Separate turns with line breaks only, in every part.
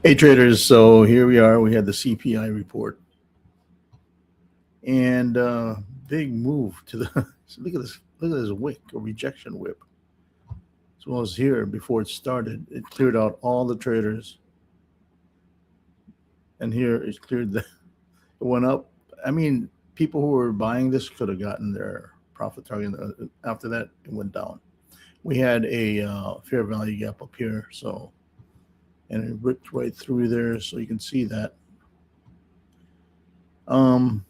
Hey traders, so here we are. We had the CPI report and big move to the. So look at this wick or rejection whip. As well as here before it started, it cleared out all the traders, and here it cleared the. It went up. I mean, people who were buying this could have gotten their profit target. After that, it went down. We had a fair value gap up here, so and it ripped right through there, so you can see that. Um,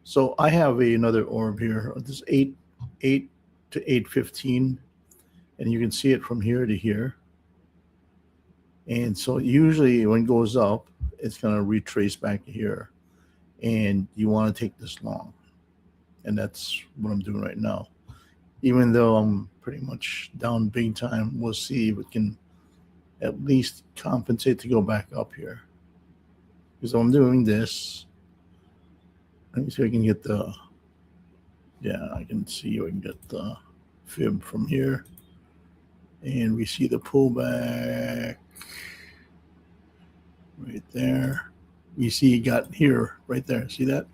So I have another orb here. This 8 to 815, and you can see it from here to here. And so usually when it goes up, it's going to retrace back here, and you want to take this long, and that's what I'm doing right now. Even though I'm pretty much down big time, we'll see if it can at least compensate to go back up here. Because I'm doing this. Let me see if I can get the. Yeah, I can see if I can get the fib from here. And we see the pullback right there. You see it got here, right there. See that?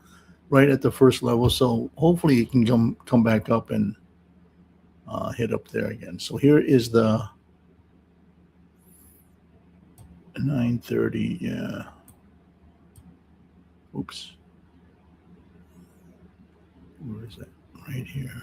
Right at the first level. So hopefully it can come back up and hit up there again. So here is the 930. Yeah. Oops. Where is that? Right here.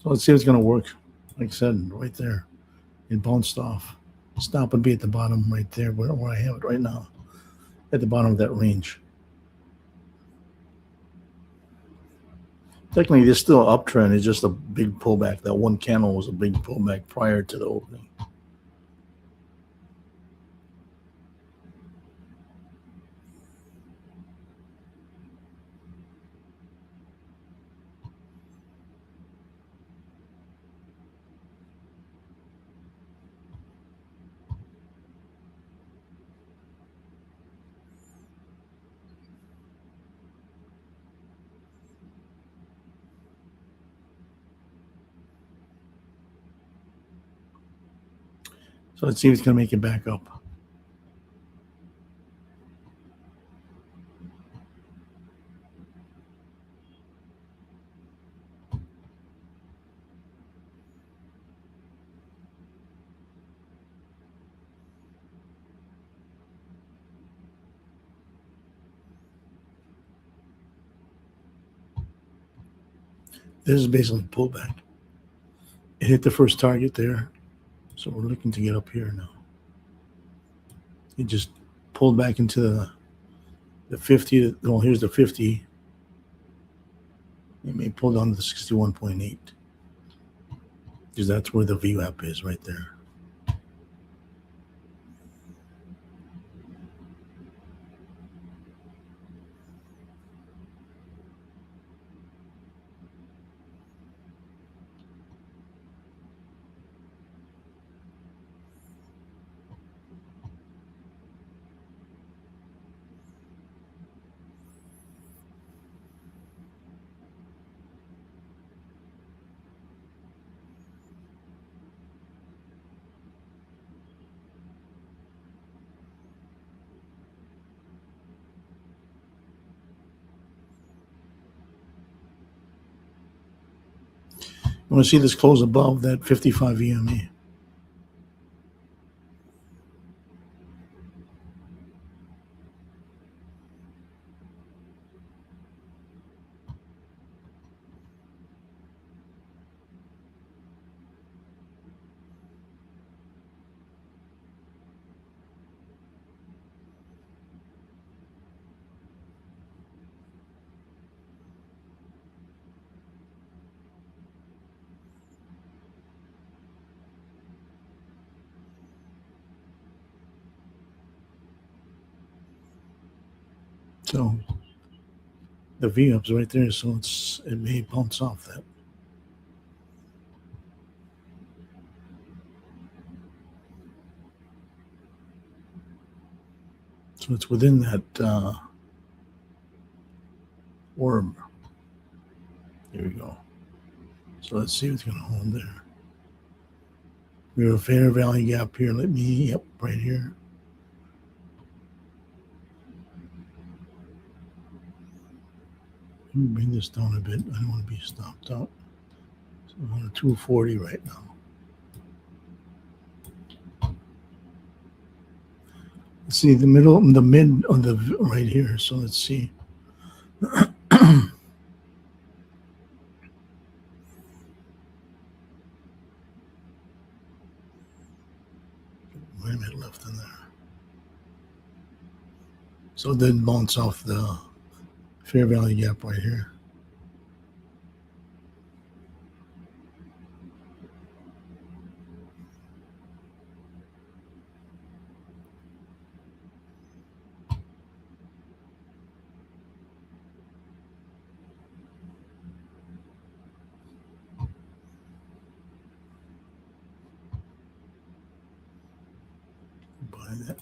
So let's see if it's going to work. Like I said, right there. It bounced off. Stop would be at the bottom right there where I have it right now. At the bottom of that range. Technically, there's still an uptrend. It's just a big pullback. That one candle was a big pullback prior to the opening. So let's see if it's going to make it back up. This is basically pullback. It hit the first target there. So we're looking to get up here now. It just pulled back into the 50. Well, here's the 50. It may pull down to the 61.8. Because that's where the VWAP is right there. I want to see this close above that 55 EMA. So the V up's right there, so it may bounce off that. So it's within that orb. Here we go. So let's see what's going to hold there. We have a fair value gap here. Yep, right here. Let me bring this down a bit. I don't want to be stopped out. So I'm on 240 right now. Let's see the mid on the right here. So let's see. Quite a bit left in there. So it did bounce off the fair value gap right here. Buy that.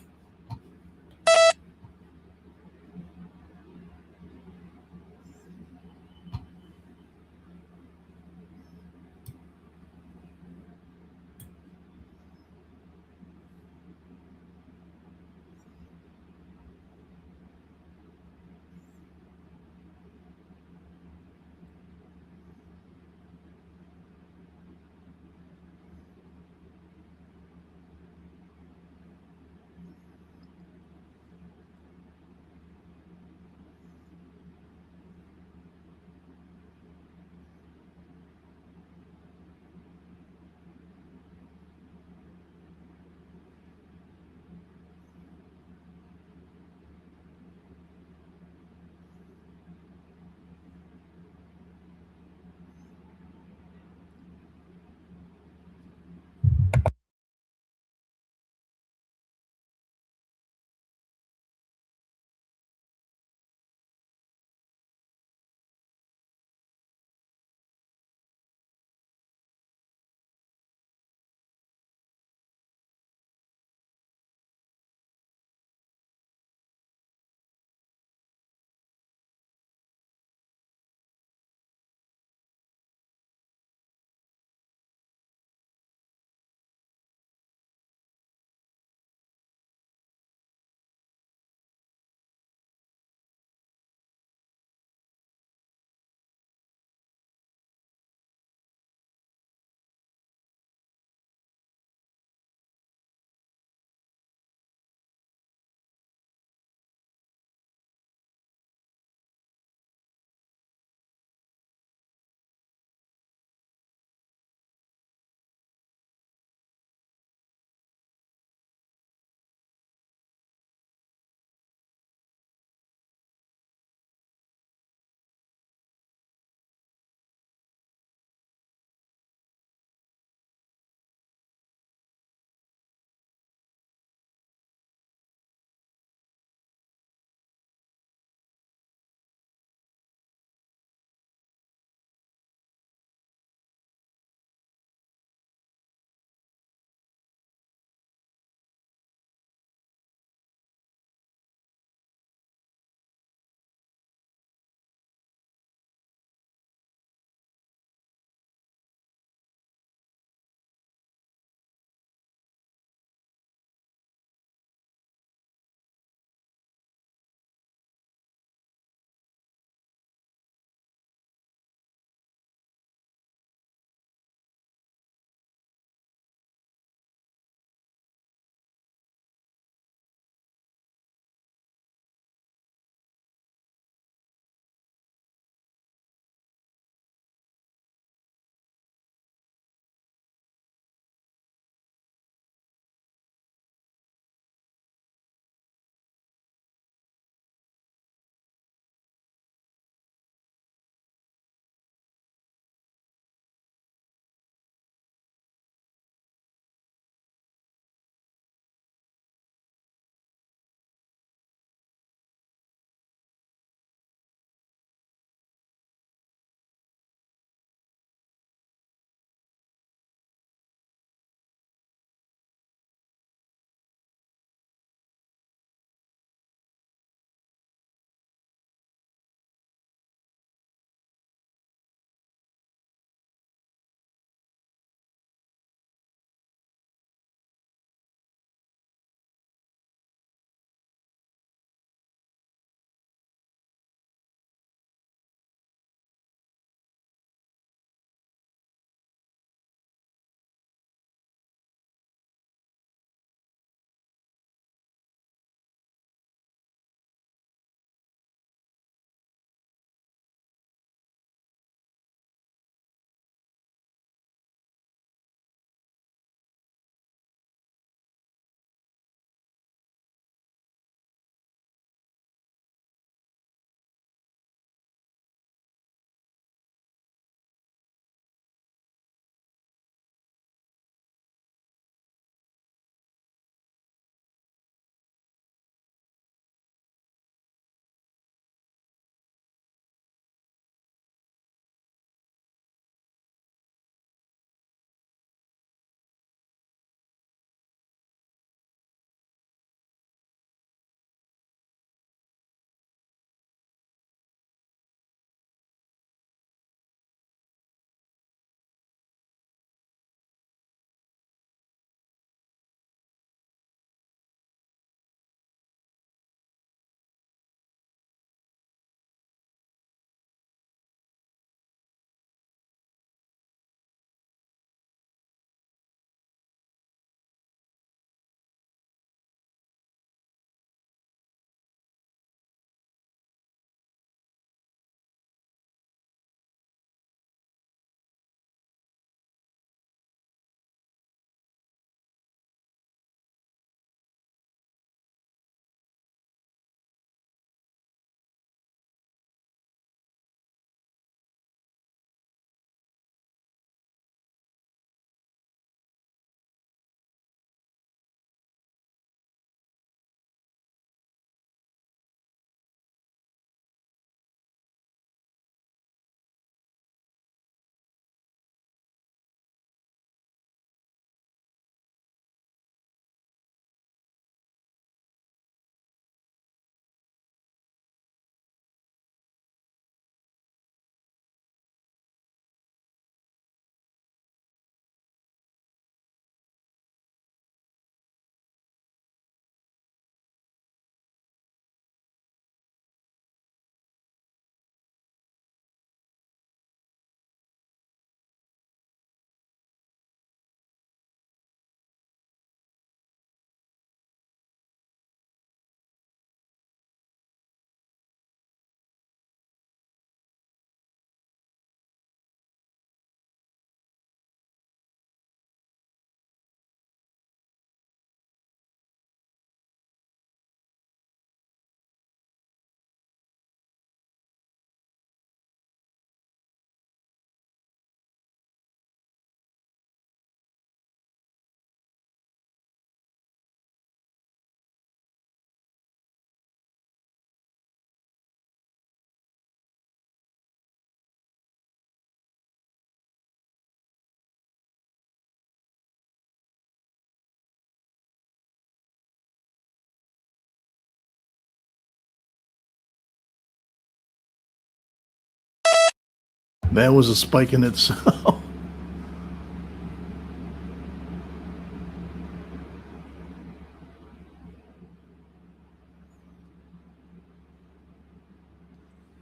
That was a spike in itself.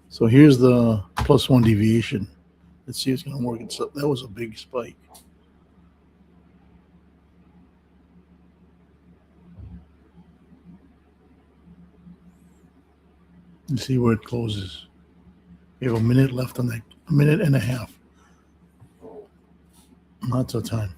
So here's the +1 deviation. Let's see if it's going to work itself. That was a big spike. Let's see where it closes. We have a minute left on that, a minute and a half. Lots of time.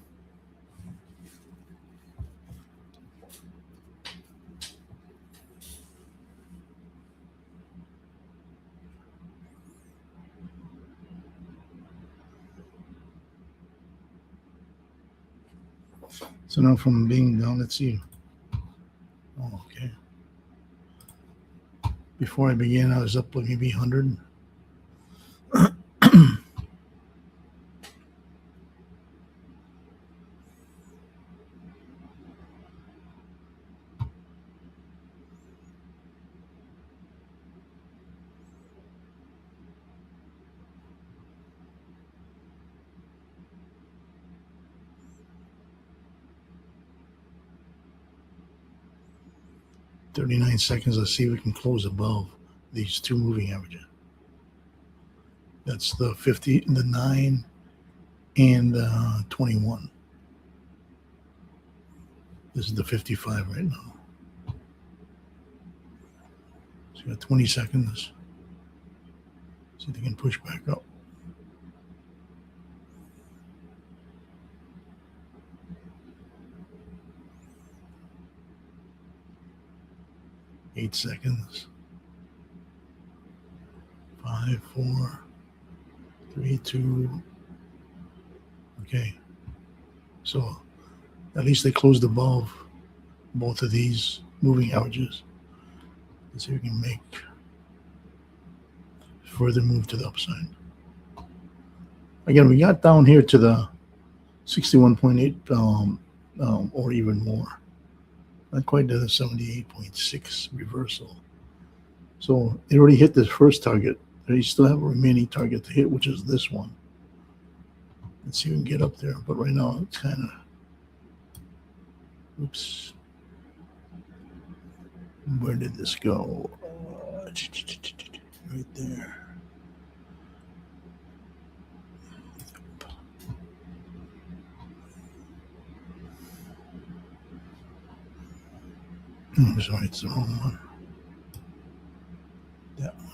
So now from being down, let's see. Oh, okay. Before I began, I was up like maybe 100. .39 seconds. Let's see if we can close above these two moving averages. That's the 50, the 9, and 21. This is the 55 right now. So you got 20 seconds. See if they can push back up. Eight seconds. 5, 4, 3, 2. Okay. So at least they closed above both of these moving averages. Let's see if we can make further move to the upside. Again, we got down here to the 61.8 or even more. Not quite to the 78.6 reversal. So it already hit this first target. They still have a remaining target to hit, which is this one. Let's see if we can get up there. But right now, it's kind of, oops. Where did this go? Right there. I'm sorry, it's the wrong one. That one.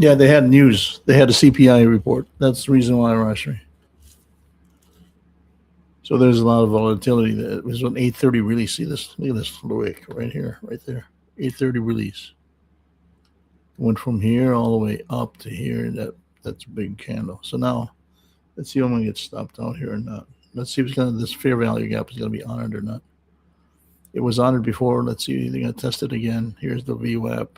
Yeah, they had news. They had a CPI report. That's the reason why, Rashmi. So there's a lot of volatility. That was on 8:30 release. See this? Look at this wick right here, right there. 8:30 release. Went from here all the way up to here. That's a big candle. So now let's see if I'm gonna get stopped out here or not. Let's see if it's gonna this fair value gap is gonna be honored or not. It was honored before. Let's see if they're gonna test it again. Here's the VWAP.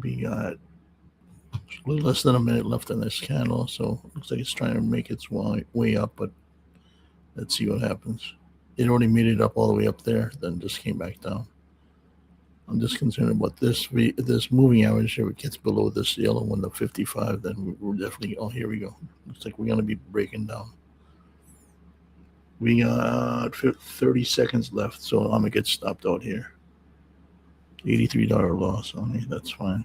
We got a little less than a minute left in this candle, so it looks like it's trying to make its way up, but let's see what happens. It already made it up all the way up there, then just came back down. I'm just concerned about this moving average. If it gets below this yellow one, the 55, then we're definitely, oh, here we go. Looks like we're going to be breaking down. We got 30 seconds left, so I'm going to get stopped out here. $83 loss only, that's fine.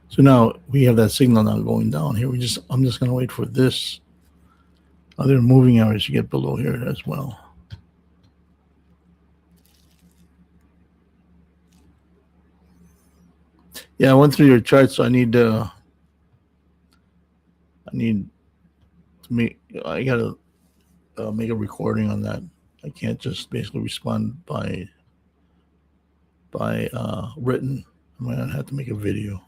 So now we have that signal now going down here. I'm just going to wait for this other moving average to get below here as well. Yeah, I went through your chart, so I gotta make a recording on that. I can't just basically respond by written. I'm gonna have to make a video.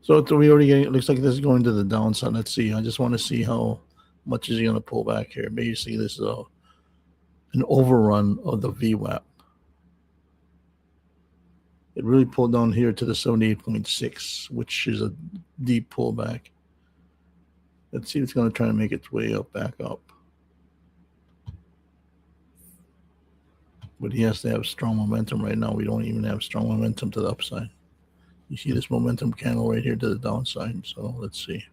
So we already getting. It looks like this is going to the downside. Let's see. I just want to see how much is he going to pull back here. Basically, this is an overrun of the VWAP. It really pulled down here to the 78.6, which is a deep pullback. Let's see if it's going to try to make its way up, back up. But he has to have strong momentum right now. We don't even have strong momentum to the upside. You see this momentum candle right here to the downside. So let's see.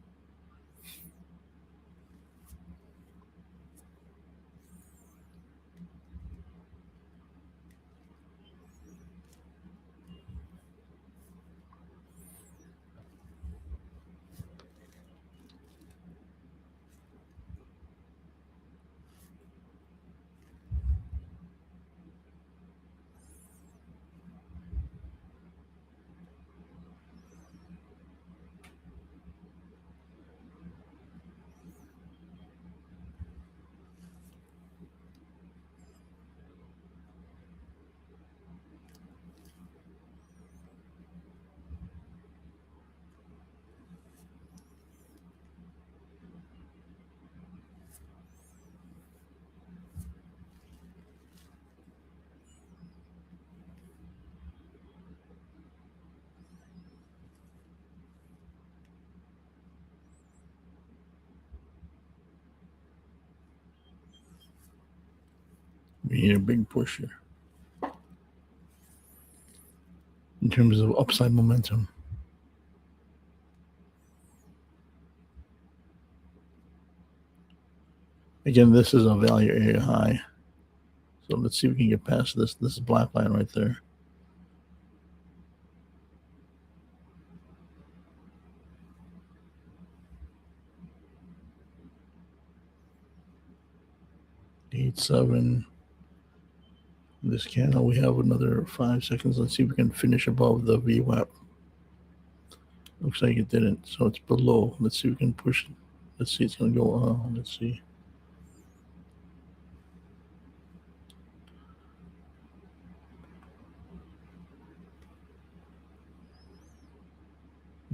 We need a big push here in terms of upside momentum. Again, this is a value area high. So let's see if we can get past this. This is black line right there. Eight, 7. This candle, we have another 5 seconds. Let's see if we can finish above the VWAP. Looks like it didn't, so it's below. Let's see if we can push it. Let's see, it's going to go on. Let's see.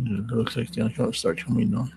It looks like it's going to start coming down.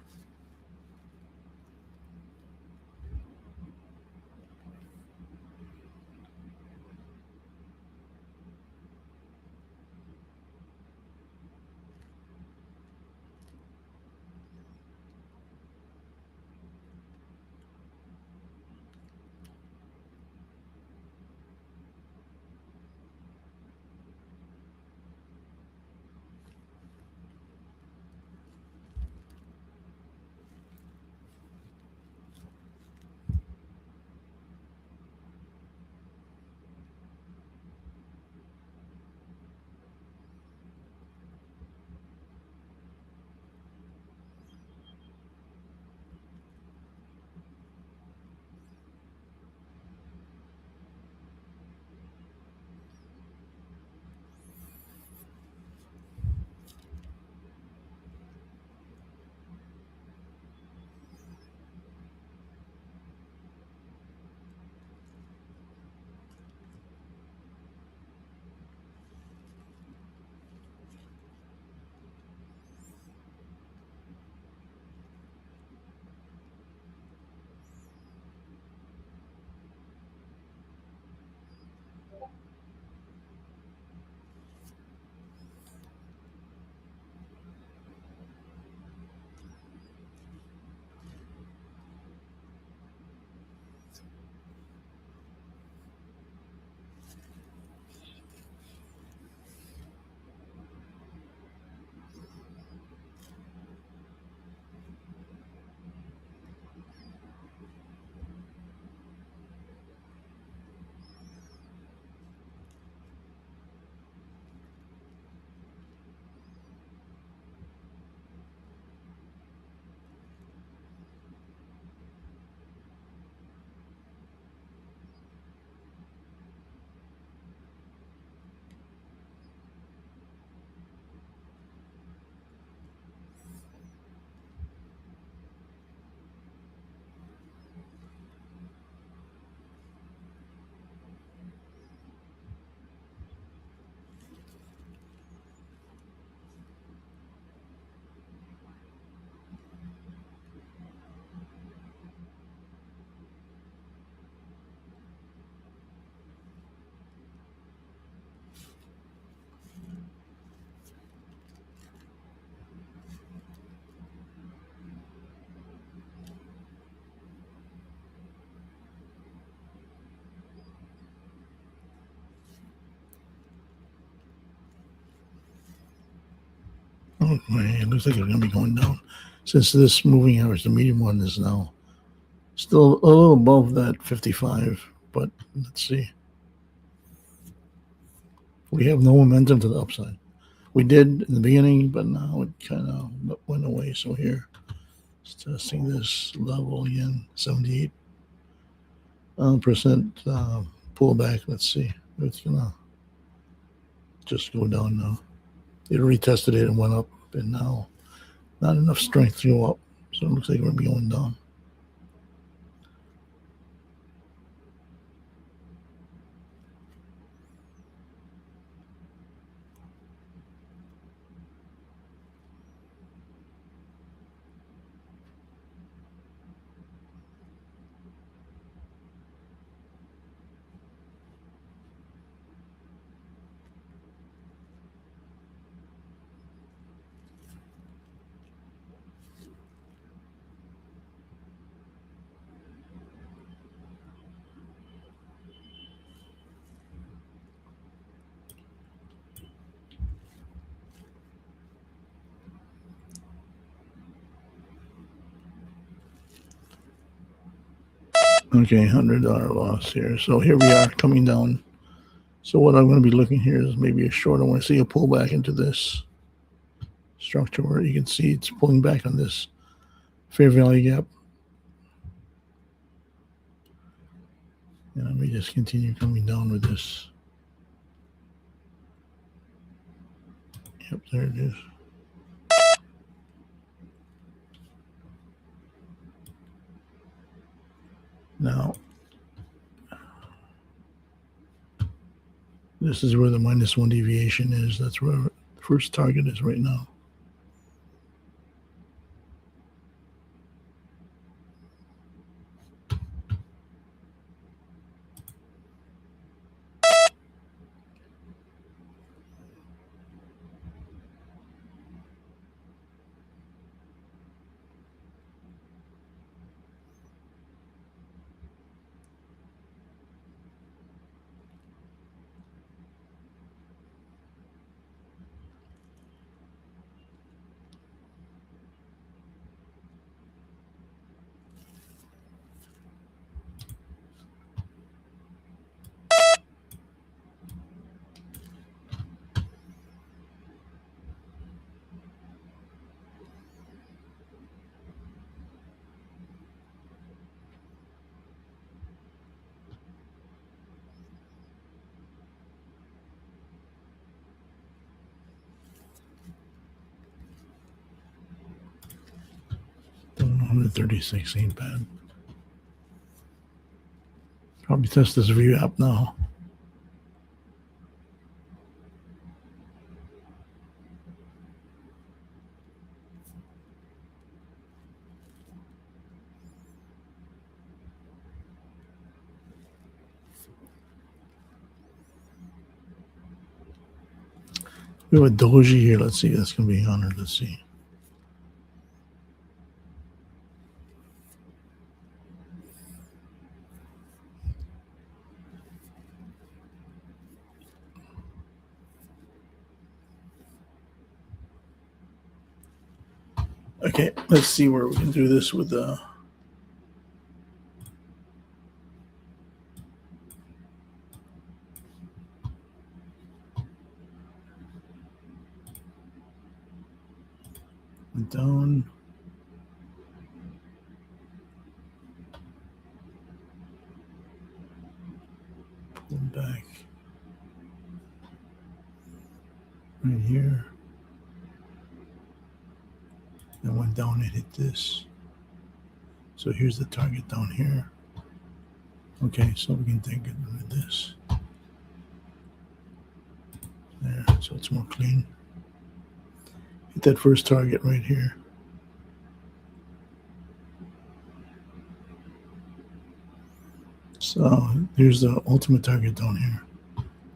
Okay, it looks like it's going to be going down. Since this moving average, the medium one, is now still a little above that 55, but let's see. We have no momentum to the upside. We did in the beginning, but now it kind of went away. So here, just testing this level again, 78% pullback. Let's see. It's going to just go down now. It retested it and went up, and now not enough strength to go up. So it looks like we're going to be going down. Okay, $100 loss here. So here we are coming down. So what I'm going to be looking here is maybe a short. I want to see a pullback into this structure where you can see it's pulling back on this fair value gap. And let me just continue coming down with this. Yep, there it is. Now, this is where the -1 deviation is. That's where the first target is right now. $136 ain't bad. Probably test this view up now. We have a doji here. Let's see. That's going to be honored. Let's see. Okay, let's see where we can do this with the down. Pull back. Right here. And went down and hit this. So here's the target down here. Okay, so we can take it with this. There, so it's more clean. Hit that first target right here. So here's the ultimate target down here,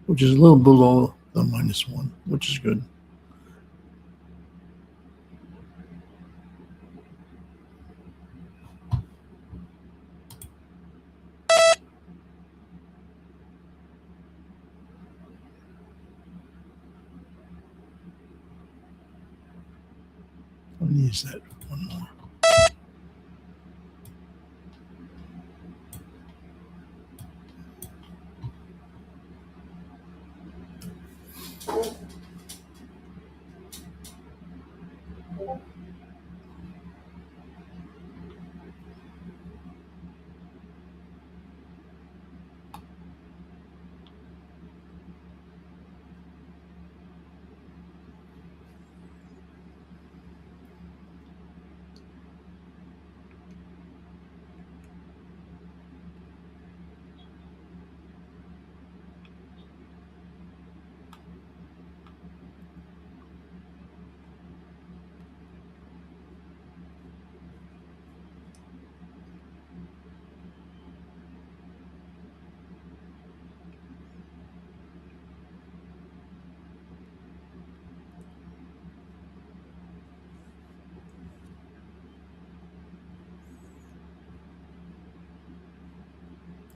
which is a little below the -1, which is good. Let me use that one more.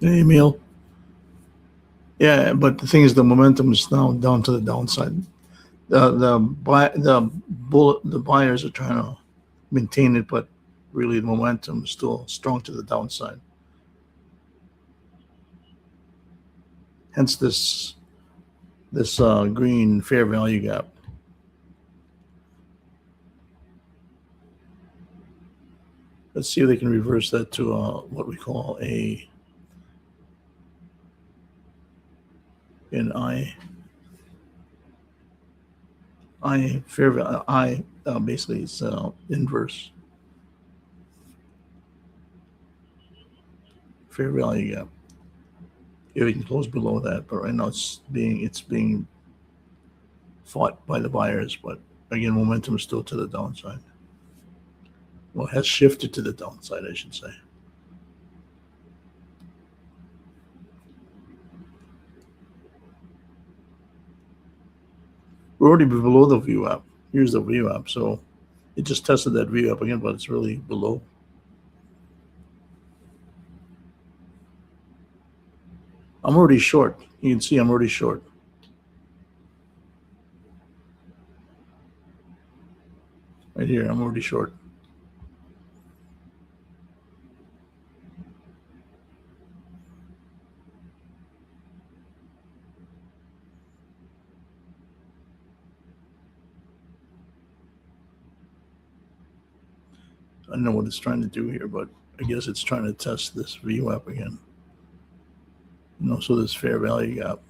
Hey, Emil. Yeah, but the thing is, the momentum is now down to the downside. The buyers are trying to maintain it, but really the momentum is still strong to the downside. Hence this green fair value gap. Let's see if they can reverse that to what we call an I fair value. Basically it's inverse fair value gap. If we can close below that, but right now it's being fought by the buyers. But again, momentum is still to the downside. Well, it has shifted to the downside, I should say. We're already below the VWAP. Here's the VWAP. So it just tested that VWAP again, but it's really below. I'm already short. You can see I'm already short. Right here, I'm already short. I don't know what it's trying to do here, but I guess it's trying to test this VWAP again. So this fair value gap.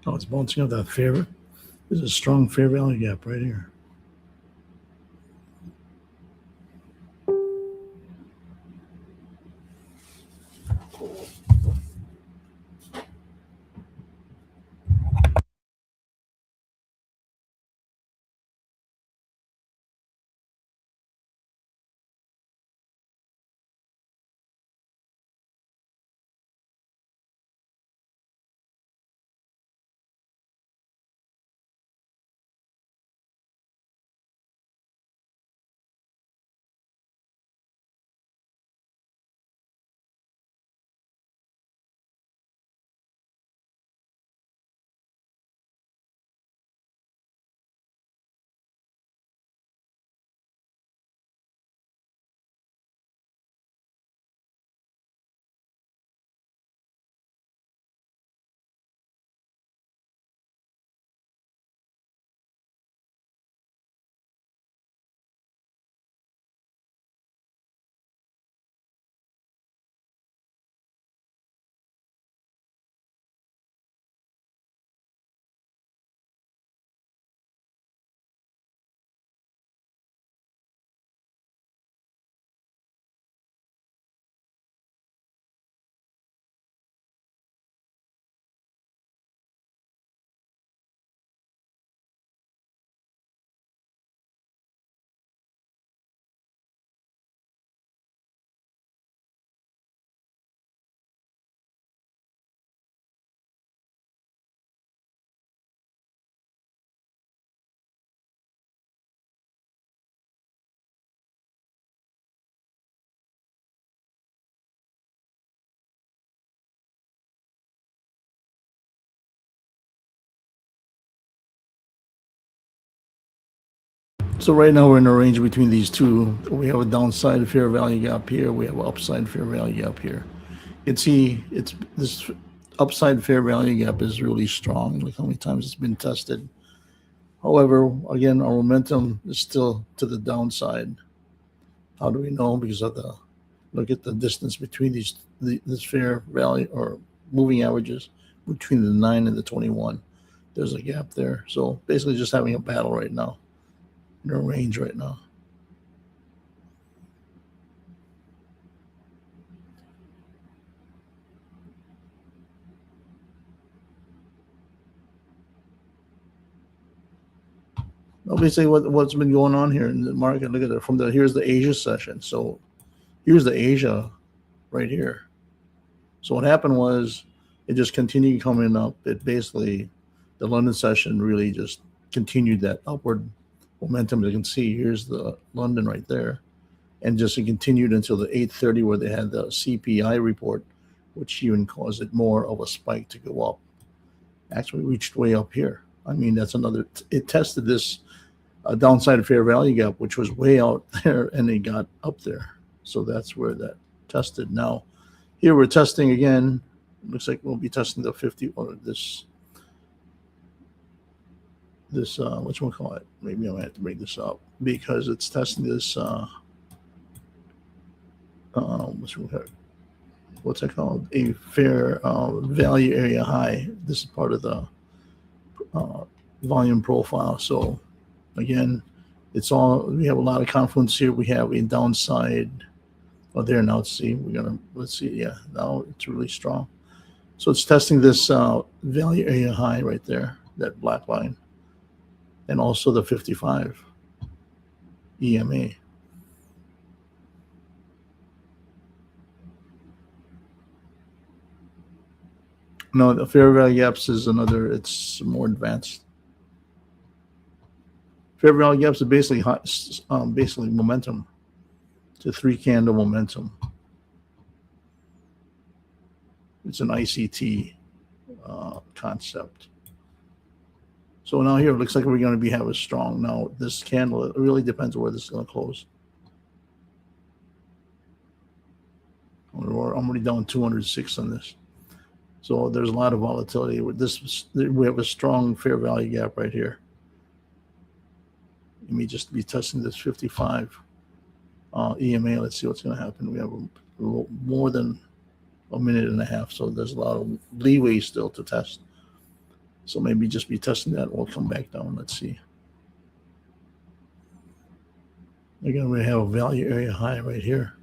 Oh, it's bouncing up that fair. There's a strong fair value gap right here. So right now we're in a range between these two. We have a downside fair value gap here. We have an upside fair value gap here. You can see it's this upside fair value gap is really strong. Look how many times it's been tested. However, again, our momentum is still to the downside. How do we know? Because of the look at the distance between this fair value or moving averages between the 9 and the 21. There's a gap there. So basically, just having a battle right now. In a range right now. Obviously, what's been going on here in the market? Look at it from the here's the Asia session. So here's the Asia right here. So what happened was it just continued coming up. It basically the London session really just continued that upward momentum. You can see here's the London right there, and just it continued until the 8:30 where they had the CPI report, which even caused it more of a spike to go up. Actually reached way up here. I mean, that's another. It tested this downside fair value gap, which was way out there, and it got up there. So that's where that tested. Now, here we're testing again. Looks like we'll be testing the 50 or this what you call it? Maybe I might have to bring this up because it's testing this. What's that called? A fair value area high. This is part of the volume profile. So again, it's all we have a lot of confluence here. We have a downside. Oh, there now. Let's see. Yeah, now it's really strong. So it's testing this value area high right there, that black line, and also the 55 EMA. No, the fair value gaps is another. It's more advanced. Fair value gaps are basically basically momentum. It's a 3 candle momentum. It's an ICT concept. So now here it looks like we're going to be having strong. Now this candle, it really depends on where this is going to close. I'm already down 206 on this. So there's a lot of volatility with this. We have a strong fair value gap right here. Let me just be testing this 55 EMA. Let's see what's going to happen. We have more than a minute and a half, so there's a lot of leeway still to test. So maybe just be testing that. We'll come back down. Let's see. Again, we have a value area high right here.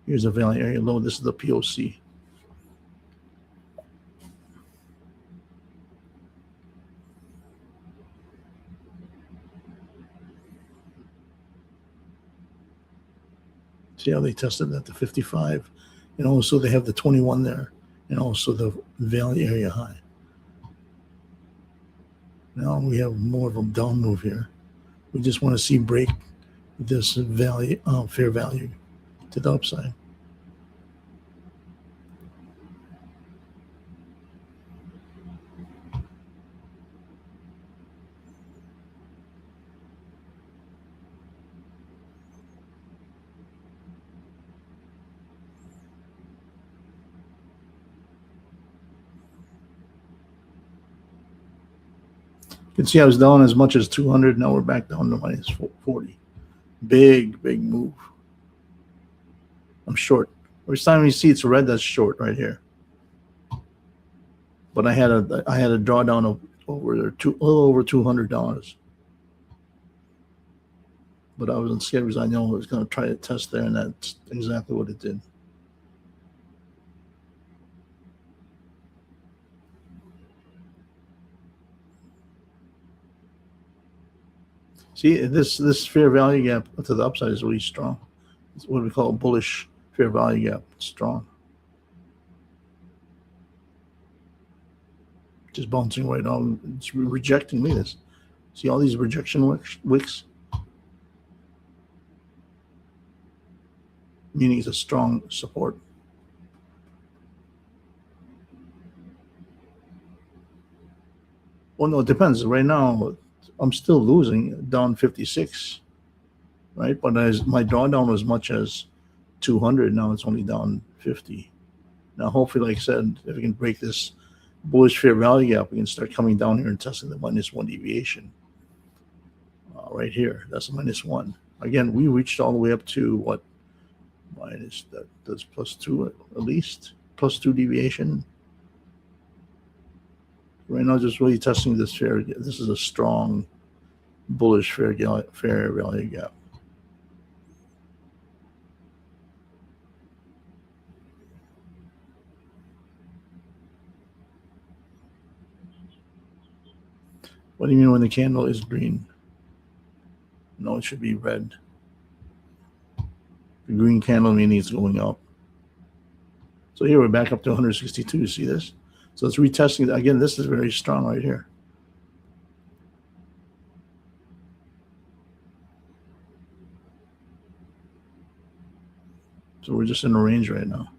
Here's a value area low. This is the POC. See how they tested at the 55, and also they have the 21 there, and also the value area high. Now we have more of a down move here. We just want to see break this value, fair value to the upside. You can see I was down as much as 200. Now we're back down to minus 40. Big move. I'm short. Every time you see it's red, that's short right here. But I had a drawdown of a little over $200. But I wasn't scared because I know I was going to try to test there, and that's exactly what it did. See, this fair value gap to the upside is really strong. It's what we call a bullish fair value gap. It's strong. Just bouncing right on. It's rejecting me. This. See all these rejection wicks? Meaning it's a strong support. Well, no, it depends. Right now, I'm still losing, down 56, right? But as my drawdown was much as 200, now it's only down 50. Now, hopefully, like I said, if we can break this bullish fair value gap, we can start coming down here and testing the -1 deviation. Right here, that's a -1. Again, we reached all the way up to what? That's +2 at least, +2 deviation. Right now, just really testing this fair. This is a strong bullish fair value gap. What do you mean when the candle is green? No, it should be red. The green candle meaning it's going up. So here we're back up to 162. See this? So it's retesting. Again, this is very strong right here. So we're just in a range right now.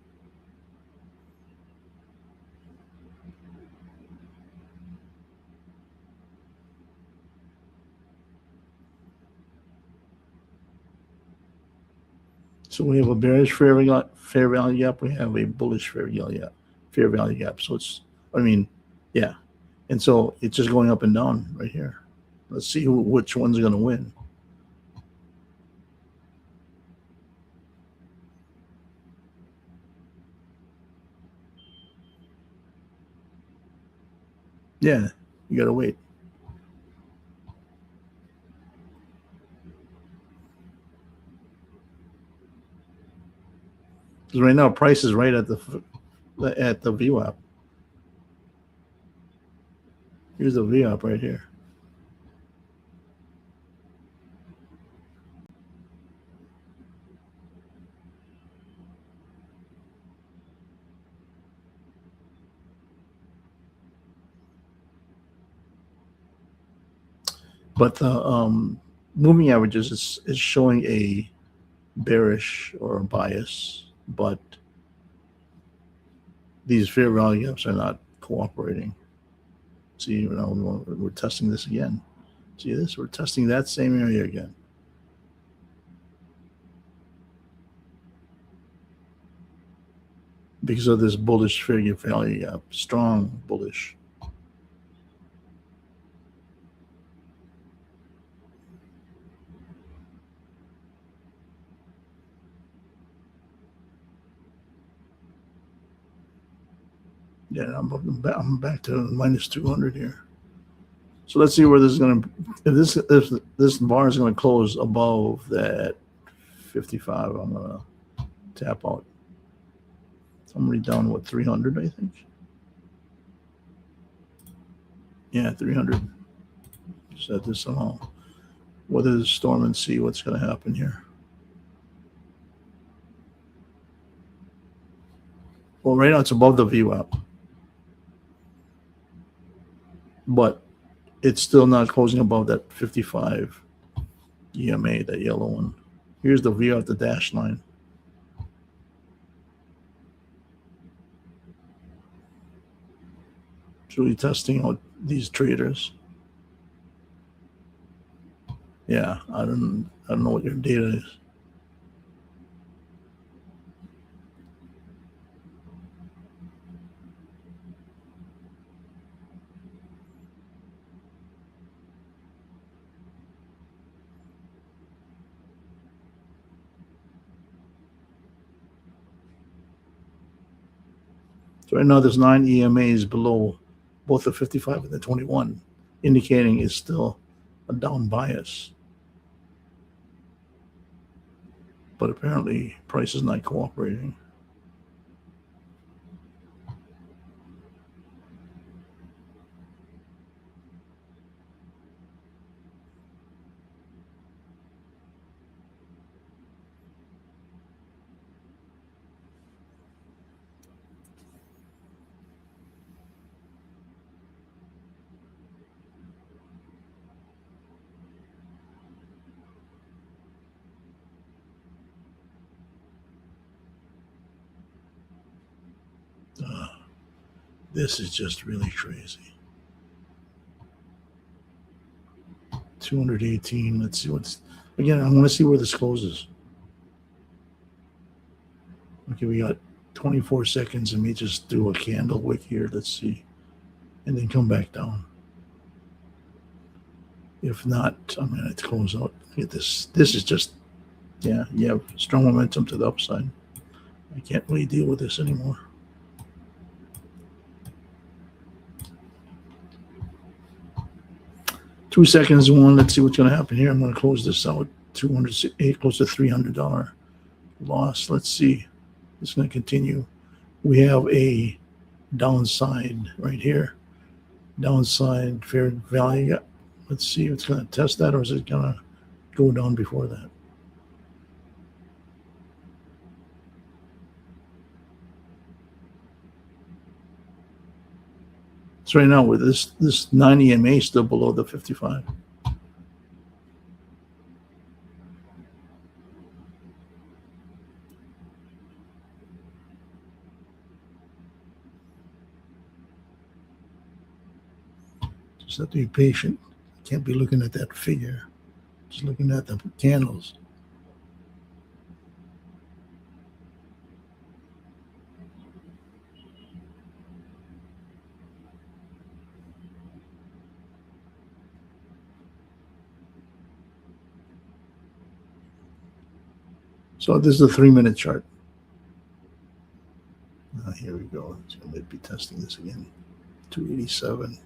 So we have a bearish fair value gap. We have a bullish fair value gap. So it's, yeah. And so it's just going up and down right here. Let's see which one's going to win. Yeah, you got to wait. Because right now, price is right at the VWAP. Here's the VWAP right here. But the moving averages is showing a bearish or a bias, but these fair value gaps are not cooperating. See, now we're testing this again. See this? We're testing that same area again. Because of this bullish fair value gap, strong bullish. Yeah, I'm back to -200 here. So let's see where this is going to, if this bar is going to close above that 55, I'm going to tap out. So I'm already down, what, 300, I think? Yeah, 300. Set this somehow. Weather the storm and see what's going to happen here. Well, right now it's above the VWAP. But it's still not closing above that 55 EMA, that yellow one. Here's the view of the dash line. It's really testing out these traders. Yeah, I don't know what your data is. So right now there's 9 EMAs below both the 55 and the 21, indicating it's still a down bias. But apparently price is not cooperating. This is just really crazy. 218. Let's see what's, again, I want to see where this closes. Okay, we got 24 seconds. Let me just do a candle wick here. Let's see. And then come back down. If not, I'm going to close out. Look at this. This is just, yeah, you have strong momentum to the upside. I can't really deal with this anymore. Two seconds, one. Let's see what's going to happen here. I'm going to close this out. 208, close to $300 loss. Let's see. It's going to continue. We have a downside right here. Downside fair value. Let's see if it's going to test that, or is it going to go down before that? So right now with this 9 EMA still below the 55. Just have to be patient. Can't be looking at that figure. Just looking at the candles. So this is a 3-minute chart. Here we go. It's going to be testing this again. 287.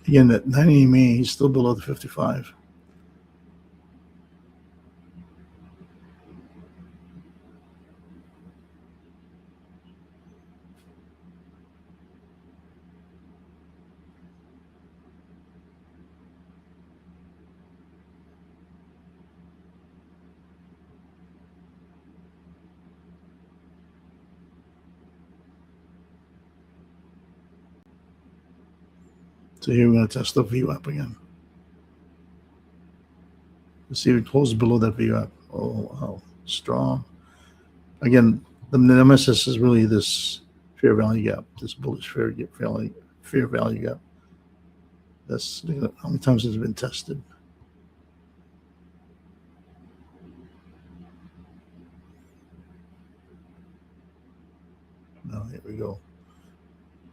Again, that 9 EMA, he's still below the 55. So here we're going to test the VWAP again. Let's see if it closes below that VWAP. Oh, wow. Strong. Again, the nemesis is really this fair value gap, this bullish fair value gap. That's how many times it's been tested. Now here we go.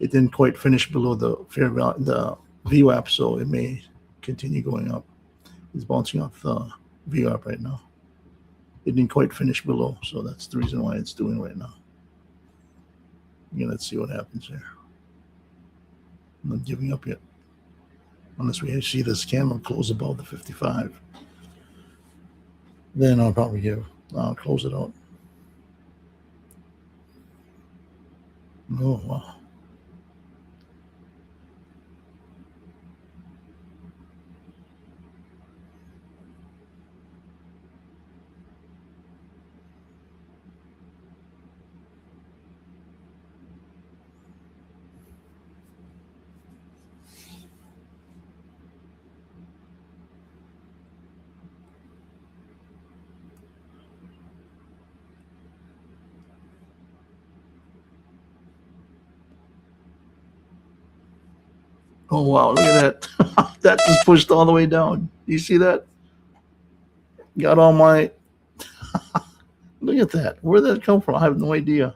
It didn't quite finish below the fair value, the VWAP, so it may continue going up. It's bouncing off the VWAP right now. It didn't quite finish below, so that's the reason why it's doing right now. Again, let's see what happens here. I'm not giving up yet, unless we see this candle close above the 55. Then I'll probably I'll close it out. Oh, wow. Oh, wow, look at that. That just pushed all the way down. You see that? Got all my... Look at that. Where did that come from? I have no idea.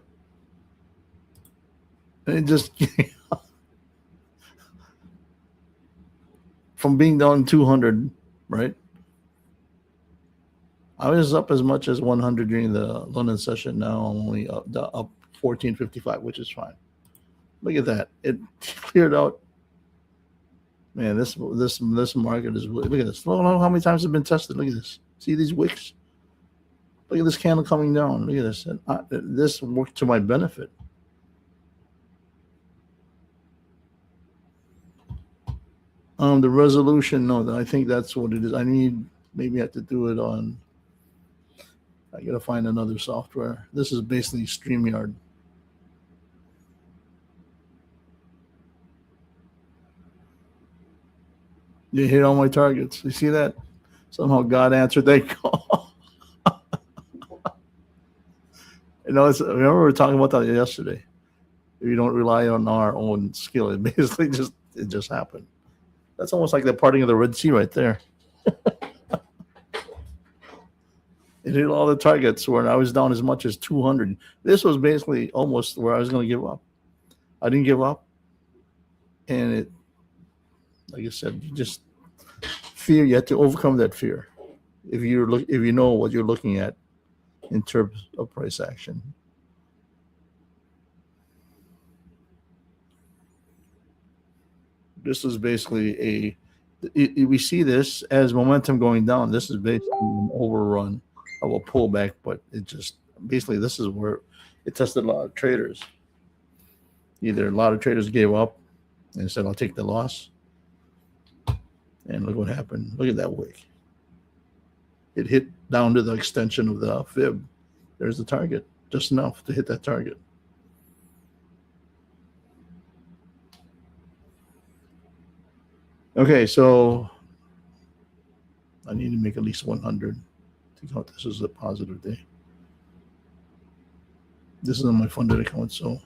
And it just... from being down 200, right? I was up as much as 100 during the London session. Now I'm only up 1455, which is fine. Look at that. It cleared out. Man, this market is, look at this. Look how many times it's been tested. Look at this. See these wicks? Look at this candle coming down. Look at this. And this worked to my benefit. The resolution, no, I think that's what it is. Maybe I have to do it on, I got to find another software. This is basically StreamYard. You hit all my targets. You see that? Somehow God answered that call. Remember we were talking about that yesterday. If you don't rely on our own skill, it basically just happened. That's almost like the parting of the Red Sea right there. It hit all the targets where I was down as much as 200. This was basically almost where I was going to give up. I didn't give up. And it, like I said, you just fear, you have to overcome that fear. If you know what you're looking at in terms of price action. This is basically we see this as momentum going down. This is basically an overrun of a pullback, but it just basically, this is where it tested a lot of traders. Either a lot of traders gave up and said, I'll take the loss. And look what happened. Look at that wick. It hit down to the extension of the fib. There's the target, just enough to hit that target. Okay, so I need to make at least 100 to count this as a positive day. This is on my funded account, so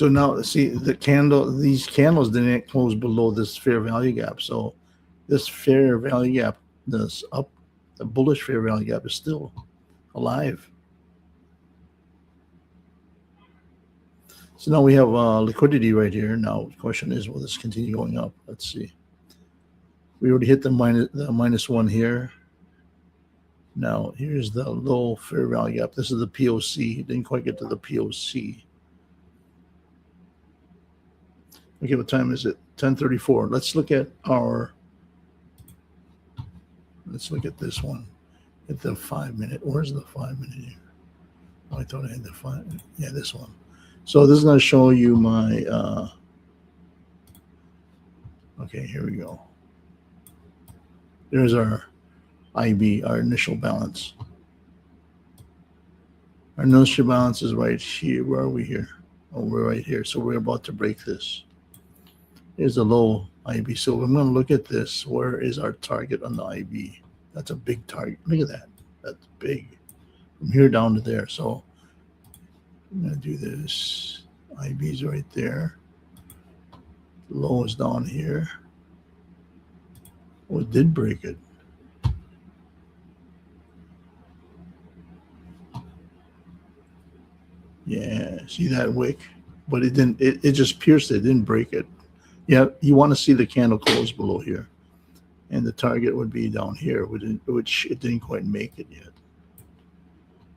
now see these candles didn't close below this fair value gap. So this fair value gap, the bullish fair value gap is still alive. So now we have liquidity right here. Now the question is, will this continue going up? Let's see. We already hit the minus one here. Now here's the low fair value gap. This is the POC. Didn't quite get to the POC. Okay, what time is it? 10:34. Let's look at this one at the 5 minute. Where's the 5 minute here? Oh, I thought I had the 5. Yeah, this one. So this is going to show you my, okay, here we go. There's our IB, our initial balance. Our inertia balance is right here. Where are we here? Oh, we're right here. So we're about to break this. Here's the low IB. So I'm going to look at this. Where is our target on the IB? That's a big target. Look at that. That's big. From here down to there. So I'm going to do this. IB's right there. Low is down here. Oh, it did break it. Yeah, see that wick? But it didn't, it just pierced it, didn't break it. Yeah, you want to see the candle close below here. And the target would be down here, which it didn't quite make it yet.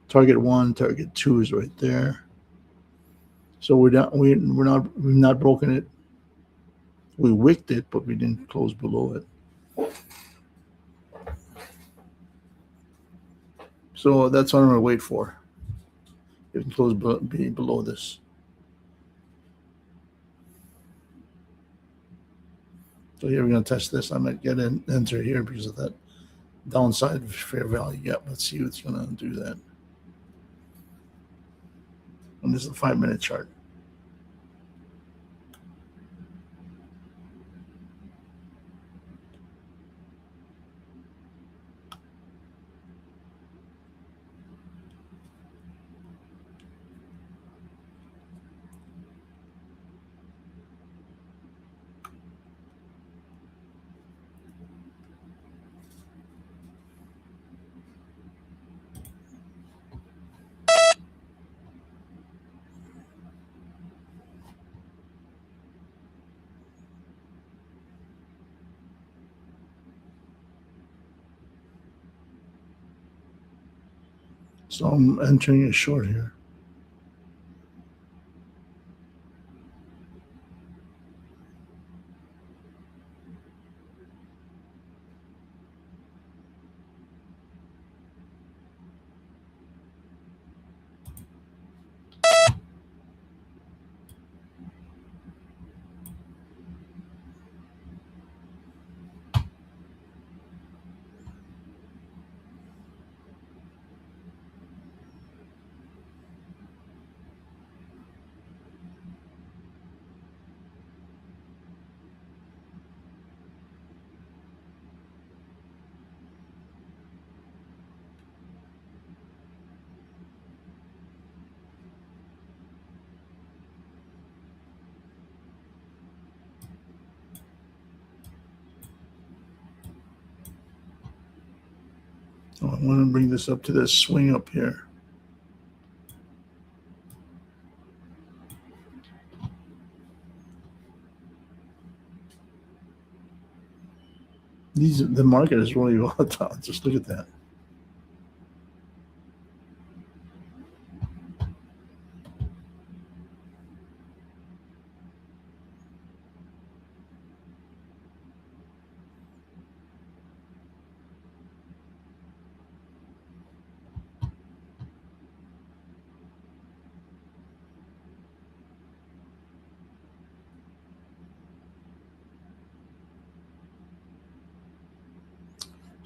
Target 1, target 2 is right there. So we're not, we've not broken it. We wicked it, but we didn't close below it. So that's what I'm going to wait for. It can close below this. So here we're going to test this. I might get an enter here because of that downside fair value gap. Let's see what's going to do that. And this is a 5-minute chart. So I'm entering a short here. So I want to bring this up to this swing up here. The market is really volatile. Just look at that.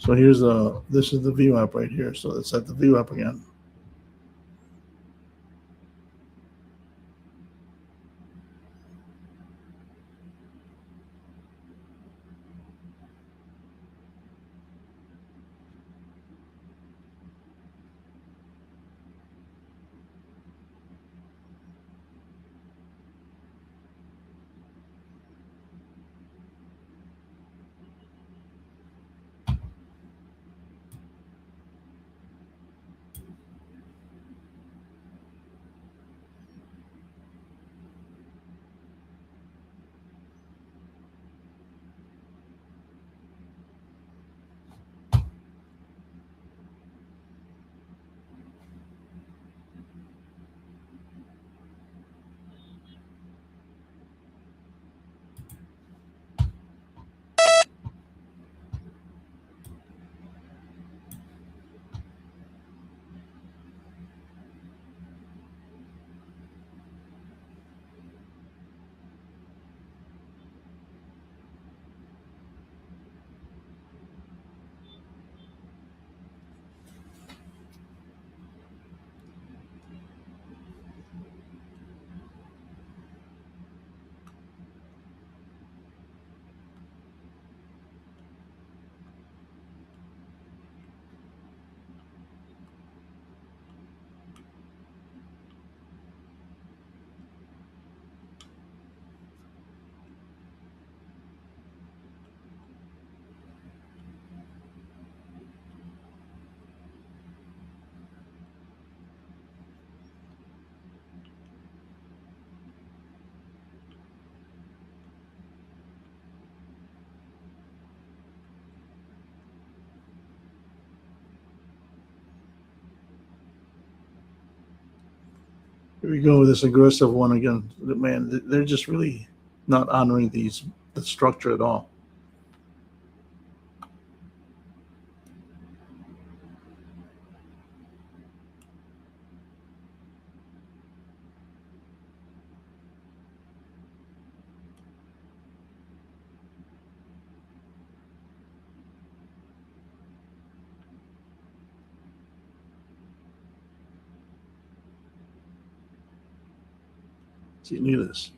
So this is the VWAP right here. So it's at the VWAP again. we go with this aggressive one again. Man, they're just really not honoring the structure at all. See, look at this.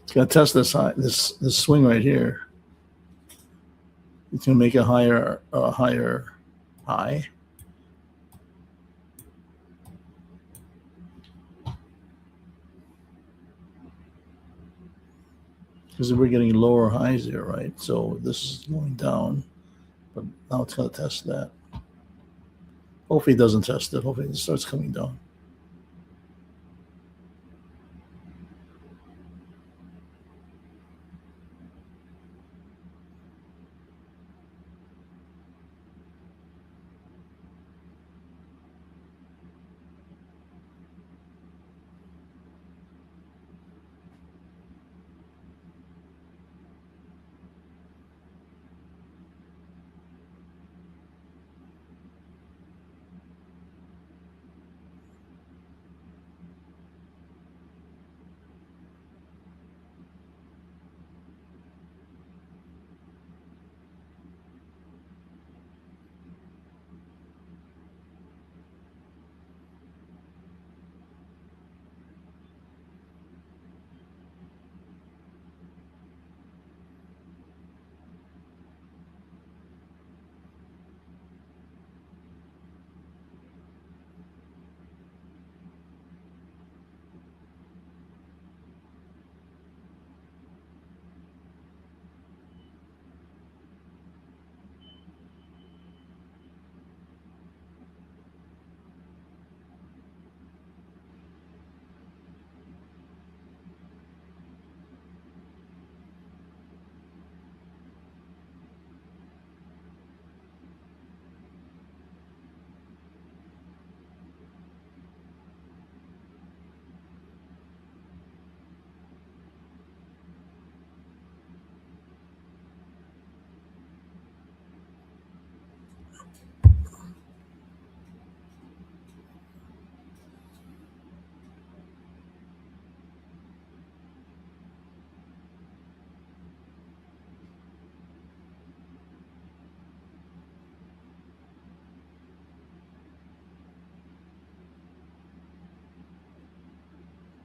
It's gonna test this high, this swing right here. It's gonna make a higher high. Because we're getting lower highs here, right? So this is going down, but now it's gonna test that. Hopefully it doesn't test it. Hopefully it starts coming down.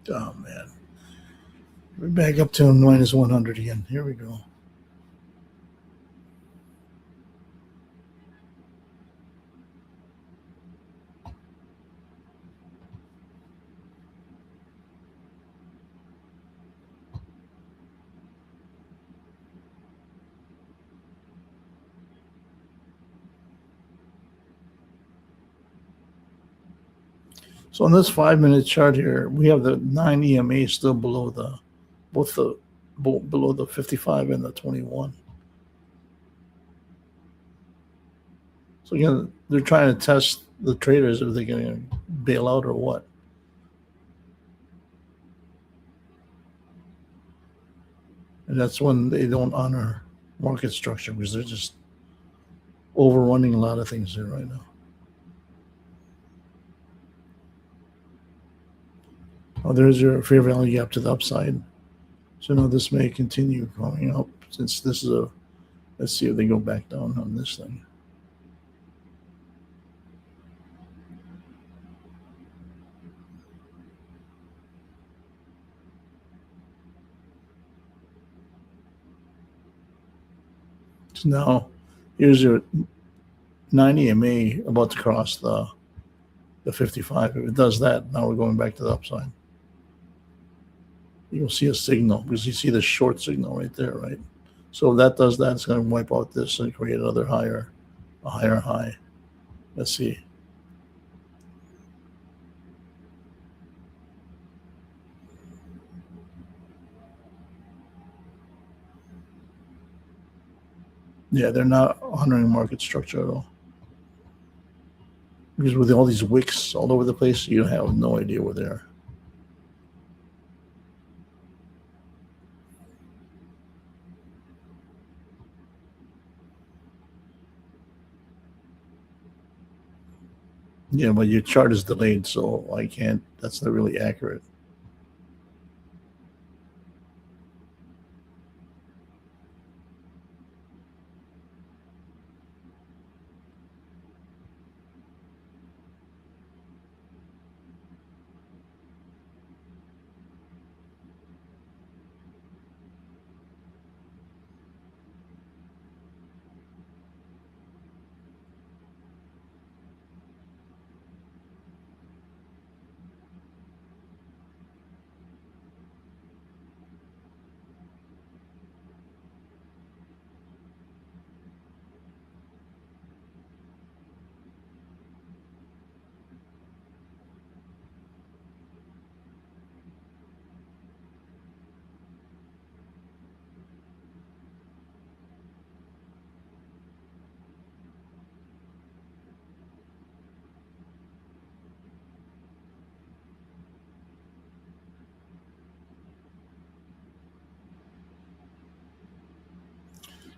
Oh man. We're back up to minus 100 again. Here we go. So on this 5-minute chart here, we have the 9 EMA still below below the 55 and the 21. So again, they're trying to test the traders if they're going to bail out or what. And that's when they don't honor market structure because they're just overrunning a lot of things here right now. Oh, there's your fair value gap to the upside. So now this may continue going up since this is a, let's see if they go back down on this thing. So now here's your 9 EMA about to cross the the 55. If it does that, now we're going back to the upside. You'll see a signal because you see the short signal right there, right? So if that does that, it's going to wipe out this and create another a higher high. Let's see. Yeah, they're not honoring market structure at all. Because with all these wicks all over the place, you have no idea where they are. Yeah, but your chart is delayed, so I can't, that's not really accurate.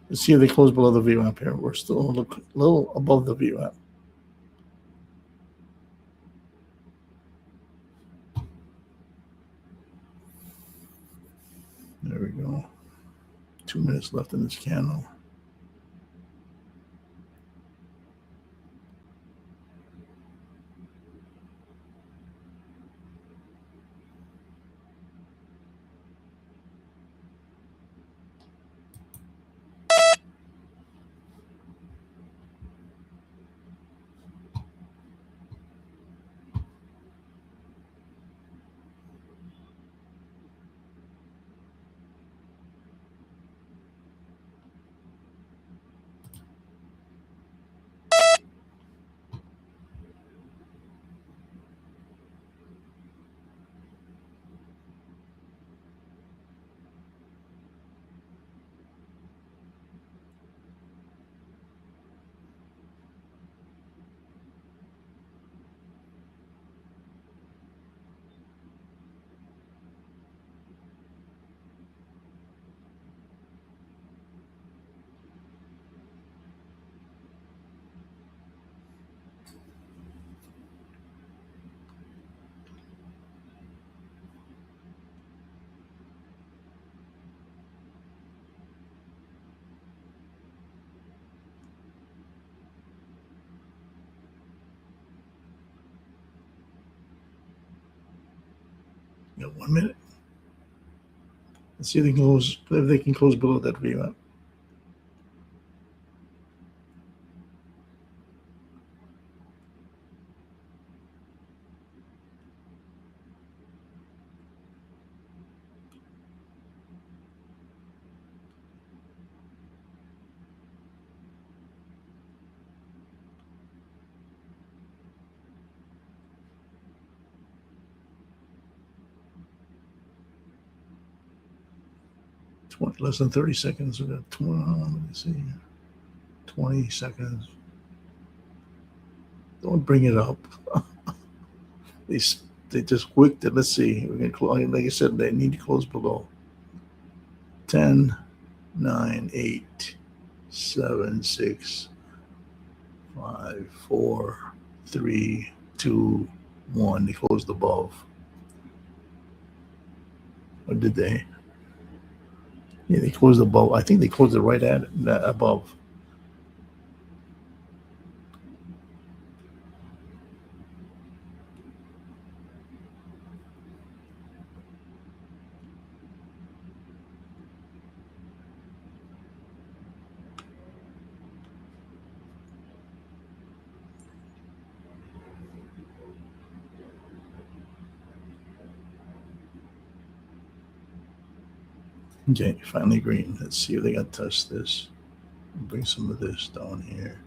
Let's see if they close below the VWAP here. We're still a little above the VWAP. There we go. 2 minutes left in this candle. You got 1 minute. Let's see if they can close below that VWAP. Less than 30 seconds. We got 20, let me see, 20 seconds. Don't bring it up. they just wicked it. Let's see. We can close. Like I said, they need to close below 10, 9, 8, 7, 6, 5, 4, 3, 2, 1. They closed above. Or did they? Yeah, they closed above. I think they closed it right at above. Okay, finally green. Let's see if they got to touch this. Bring some of this down here.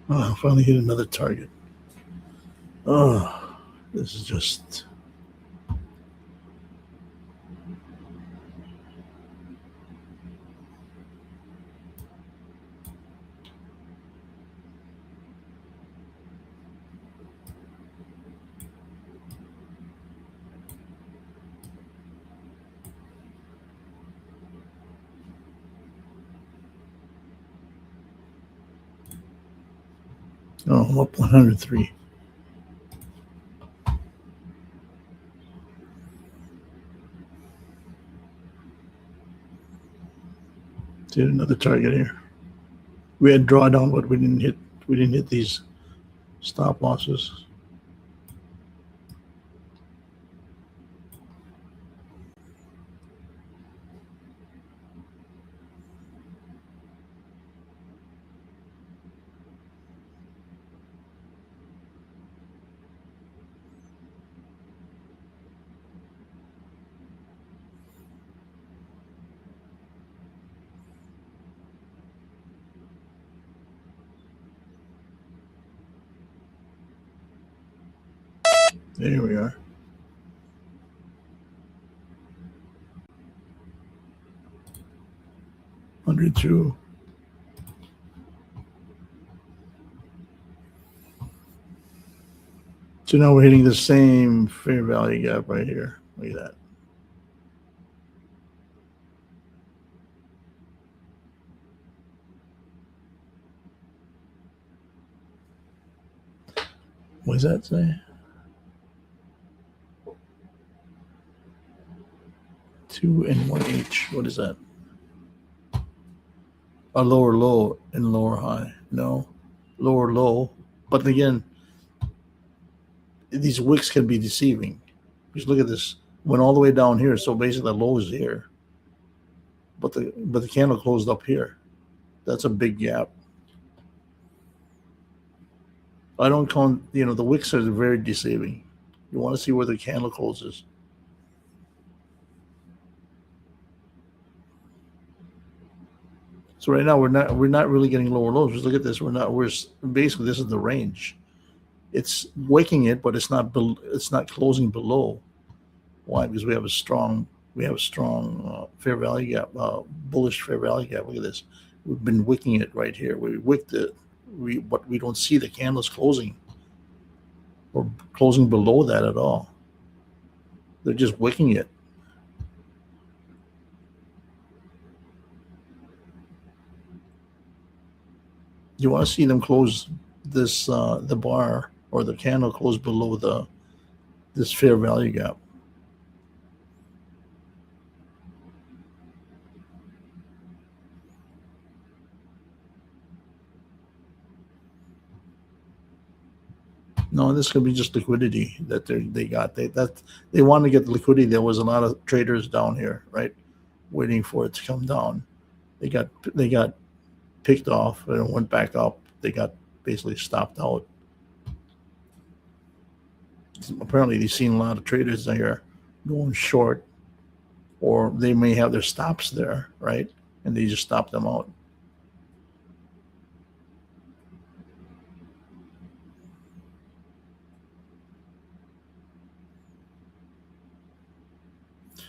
Oh, I finally hit another target. Oh, this is just. Oh, I'm up 103. Hit another target here. We had drawdown, but we didn't hit. We didn't hit these stop losses. There we are. $102. So now we're hitting the same fair value gap right here. Look at that. What does that say? 2 and 1H. What is that? A lower low and lower high. No, lower low. But again, these wicks can be deceiving. Just look at this. Went all the way down here, so basically the low is here. But the candle closed up here. That's a big gap. I don't count. The wicks are very deceiving. You want to see where the candle closes. So right now we're not really getting lower lows. Just look at this. We're basically, this is the range. It's waking it, but it's not closing below. Why? Because we have a strong fair value gap, bullish fair value gap. Look at this. We've been wicking it right here. We wicked it. But we don't see the candles closing or closing below that at all. They're just wicking it. You want to see them close this the bar or the candle close below this fair value gap. No, this could be just liquidity that they got. They want to get the liquidity. There was a lot of traders down here, right, waiting for it to come down. They got picked off and went back up. They got basically stopped out. Apparently, they've seen a lot of traders there going short, or they may have their stops there, right, and they just stop them out.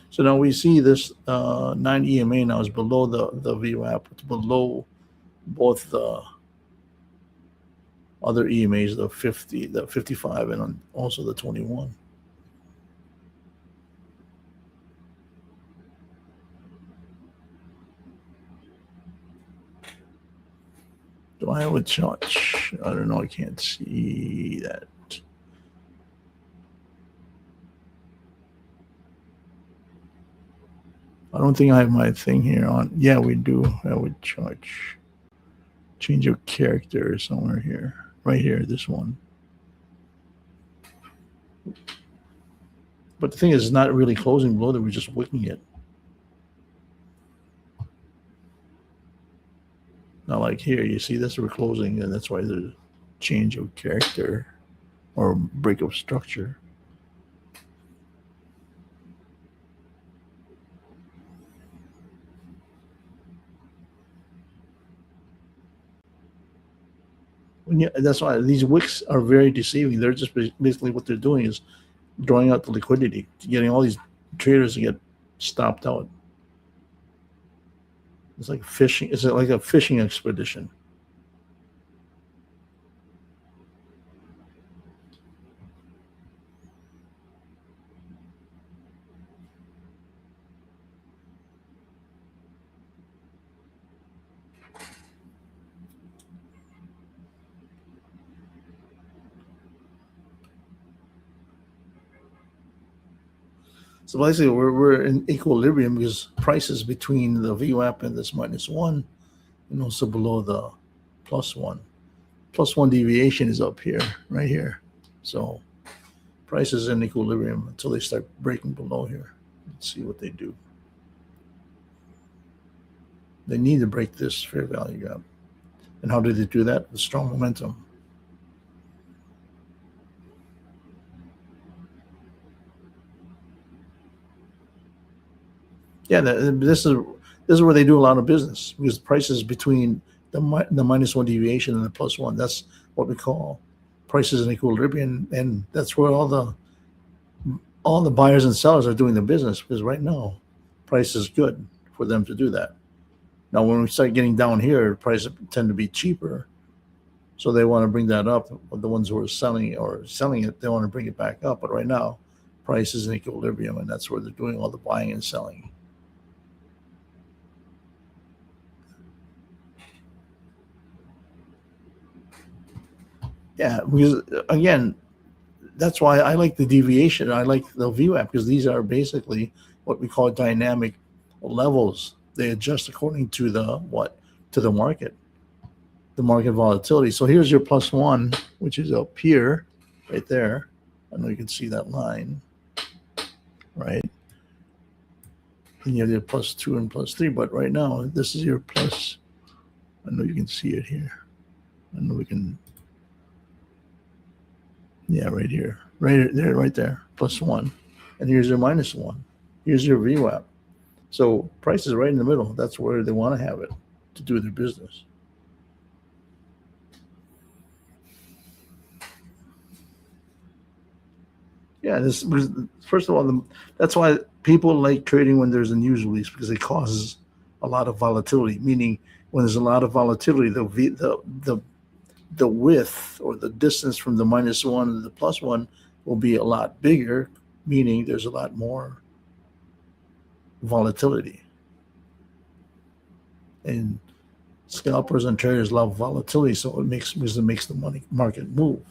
So now we see this 9 EMA now is below the VWAP. It's below both the other EMAs, the 50, the 55, and also the 21. Do I have a chart? I don't know. I can't see that. I don't think I have my thing here on. Yeah, we do have a chart. Change of character somewhere here. Right here, this one. But the thing is, it's not really closing below that. We're just wicking it. Not like here. You see this? We're closing, and that's why there's a change of character or break of structure. Yeah, that's why these wicks are very deceiving. They're just basically what they're doing is drawing out the liquidity, getting all these traders to get stopped out. It's like fishing. It's like a fishing expedition. So basically, we're in equilibrium because prices between the VWAP and this -1, and also below the +1. +1 deviation is up here, right here. So price is in equilibrium until they start breaking below here. Let's see what they do. They need to break this fair value gap. And how do they do that? With strong momentum. Yeah, this is where they do a lot of business because prices between the -1 deviation and the +1. That's what we call prices in equilibrium, and that's where all the all the buyers and sellers are doing the business because right now, price is good for them to do that. Now, when we start getting down here, prices tend to be cheaper. So they want to bring that up. The ones who are selling it, they want to bring it back up. But right now, price is in equilibrium, and that's where they're doing all the buying and selling. Yeah, because again, that's why I like the deviation. I like the VWAP because these are basically what we call dynamic levels. They adjust according to the market, the market volatility. So here's your +1, which is up here, right there. I know you can see that line, right? And you have your +2 and +3, but right now this is your plus. I know you can see it here. I know we can. Yeah, right here, right there, right there, +1, and here's your -1. Here's your VWAP. So price is right in the middle. That's where they want to have it to do their business. Yeah, this first of all, that's why people like trading when there's a news release because it causes a lot of volatility. Meaning, when there's a lot of volatility, the width or the distance from the -1 to the +1 will be a lot bigger. Meaning, there's a lot more volatility, and scalpers and traders love volatility, so it makes the market move.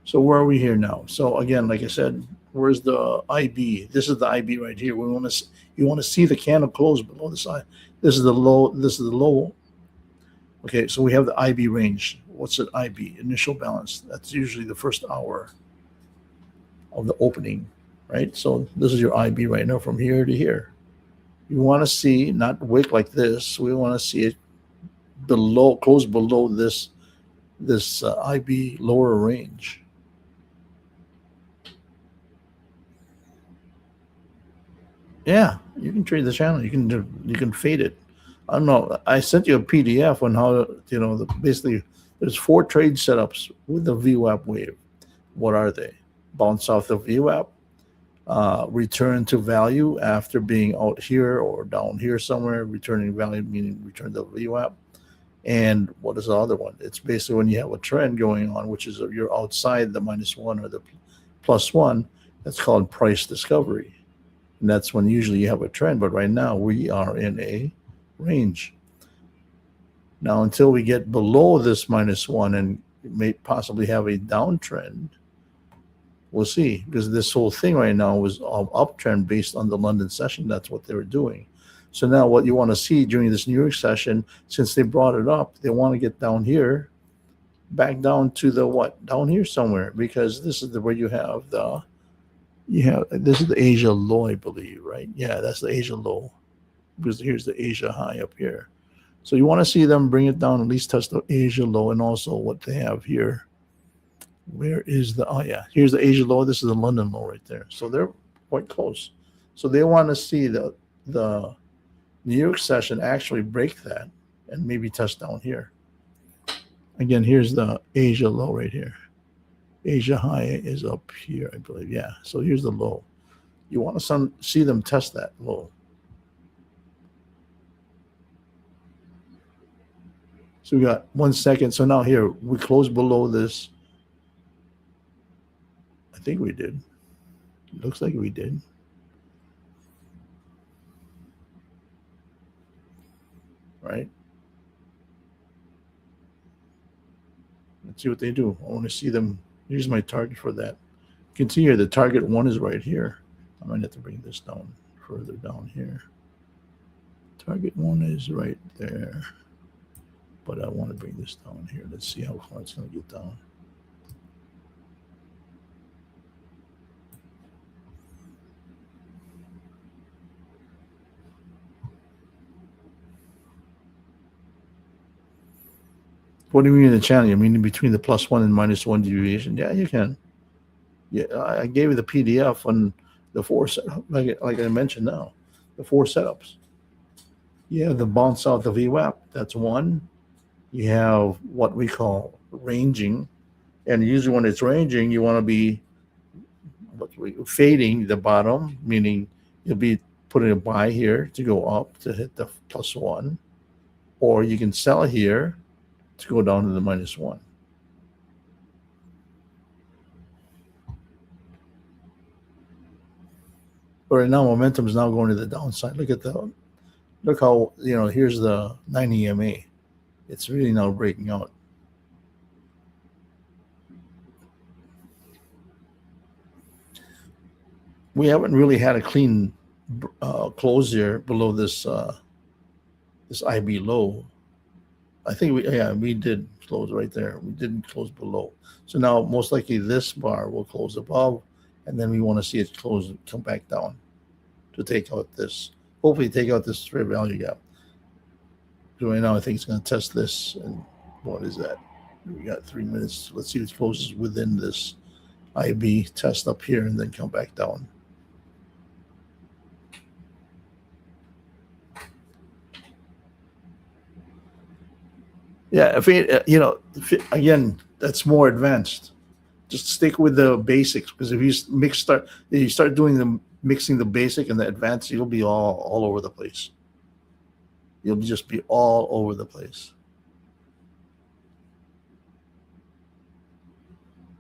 So where are we here now? So again, like I said, where's the IB? This is the IB right here. You want to see the candle close below the side. This is the low. This is the low. Okay, so we have the IB range. What's an IB? Initial balance. That's usually the first hour of the opening, right? So this is your IB right now from here to here. You want to see not wick like this. We want to see it close below this IB lower range. Yeah, you can trade the channel. You can fade it. I don't know. I sent you a PDF on how basically there's 4 trade setups with the VWAP wave. What are they? Bounce off the VWAP, return to value after being out here or down here somewhere. Returning value meaning return to VWAP. And what is the other one? It's basically when you have a trend going on, which is you're outside the -1 or the +1. That's called price discovery. And that's when usually you have a trend. But right now we are in a range. Now, until we get below this -1 and may possibly have a downtrend, we'll see. Because this whole thing right now was uptrend based on the London session. That's what they were doing. So now what you want to see during this New York session, since they brought it up, they want to get down here, back down to the down here somewhere, because this is where you have this is the Asia low, I believe, right? Yeah, that's the Asia low, because here's the Asia high up here. So you want to see them bring it down, at least touch the Asia low, and also what they have here. Where is here's the Asia low. This is the London low right there. So they're quite close. So they want to see the New York session actually break that and maybe touch down here. Again, here's the Asia low right here. Asia high is up here, I believe. Yeah. So here's the low. You want to see them test that low. So we got 1 second. So now here we close below this. I think we did. It looks like we did. Right? Let's see what they do. I want to see them. Here's my target for that. You can see here the target 1 is right here. I might have to bring this down further down here. Target 1 is right there. But I want to bring this down here. Let's see how far it's going to get down. What do you mean in the channel? You mean between the +1 and -1 deviation? Yeah, you can. Yeah, I gave you the PDF on the 4 setup, like I mentioned now, the 4 setups. Yeah, the bounce out the VWAP, that's 1. You have what we call ranging, and usually when it's ranging, you want to be fading the bottom, meaning you'll be putting a buy here to go up to hit the +1, or you can sell here to go down to the -1. But right now, momentum is now going to the downside. Look how, here's the 9 EMA. It's really now breaking out. We haven't really had a clean close here below this IB low. I think we did close right there. We didn't close below. So now most likely this bar will close above, and then we want to see it close and come back down to take out this. Hopefully take out this fair value gap. So right now I think it's going to test this. And what is that? We got 3 minutes. Let's see if it closes within this IB, test up here, and then come back down. Yeah, again, that's more advanced. Just stick with the basics, because if you start doing the mixing the basic and the advanced, you'll be all over the place. You'll just be all over the place.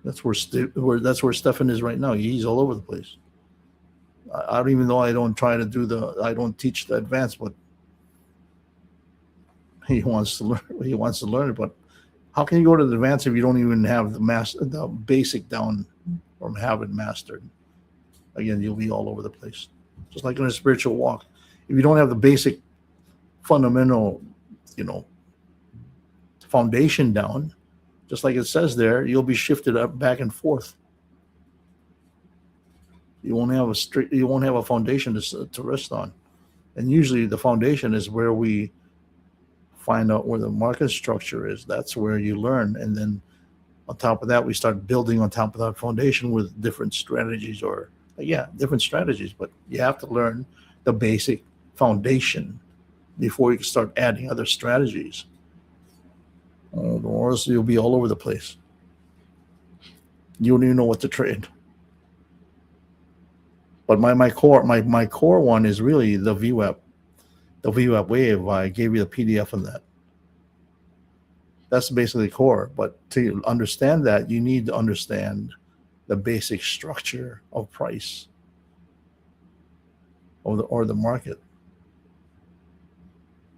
That's where Stefan is right now. He's all over the place. I don't even know. I don't teach the advanced, but he wants to learn. He wants to learn it, but how can you go to the advanced if you don't even have the basic down or have it mastered? Again, you'll be all over the place. Just like in a spiritual walk, if you don't have the basic fundamental, foundation down, just like it says there, you'll be shifted up back and forth. You won't have a foundation to rest on. And usually the foundation is where we find out where the market structure is. That's where you learn. And then on top of that, we start building on top of that foundation with different strategies different strategies. But you have to learn the basic foundation before you can start adding other strategies. Or else you'll be all over the place. You don't even know what to trade. But my core one is really the VWAP. The VWAP wave. I gave you the PDF of that. That's basically core. But to understand that, you need to understand the basic structure of price or the market.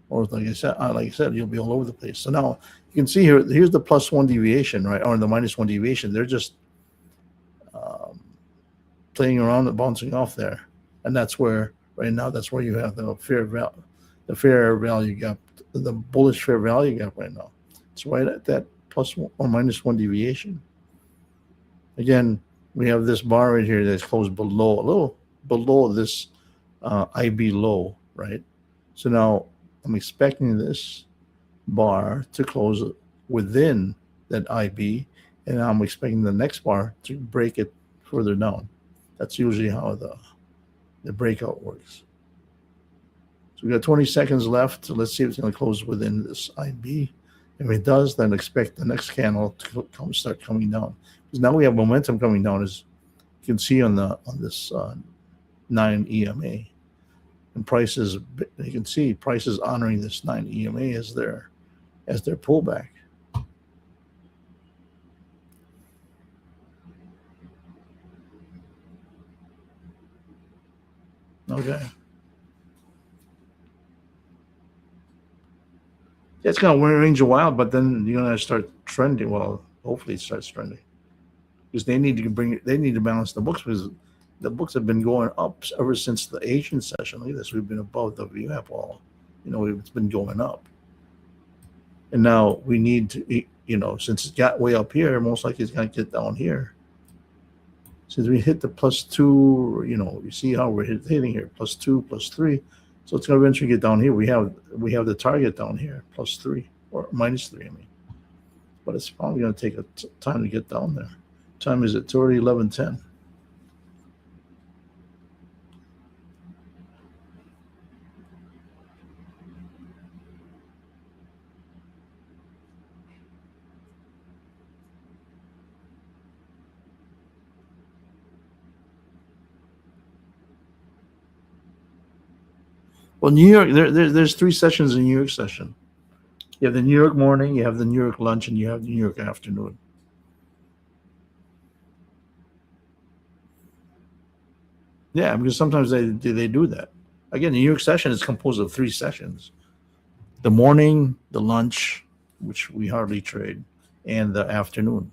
Or like I said, you'll be all over the place. So now you can see here's the +1 deviation, right? Or the -1 deviation. They're just playing around and bouncing off there. And that's where right now, that's where you have the fair value gap, the bullish fair value gap right now. It's right at that +1 or -1 deviation. Again, we have this bar right here that's closed a little below this IB low, right? So now I'm expecting this bar to close within that IB, and I'm expecting the next bar to break it further down. That's usually how the breakout works. So we got 20 seconds left. So let's see if it's going to close within this IB. If it does, then expect the next candle to start coming down. Because now we have momentum coming down, as you can see on this 9 EMA. And prices, you can see prices honoring this 9 EMA as their pullback. Okay. It's going to range a while, but then you're going to start trending. Well, hopefully it starts trending, because they need to balance the books, because the books have been going up ever since the Asian session. Look at this. We've been above the VWAP wall. It's been going up. And now we need to, since it got way up here, most likely it's going to get down here. Since we hit the +2, you see how we're hitting here, +2, +3. So it's going to eventually get down here. We have the target down here, +3 or -3, I mean. But it's probably going to take time to get down there. Time is at 11:10. Well, New York, there's three sessions in New York session. You have the New York morning, you have the New York lunch, and you have the New York afternoon. Yeah, because sometimes they do that. Again, the New York session is composed of three sessions: the morning, the lunch, which we hardly trade, and the afternoon.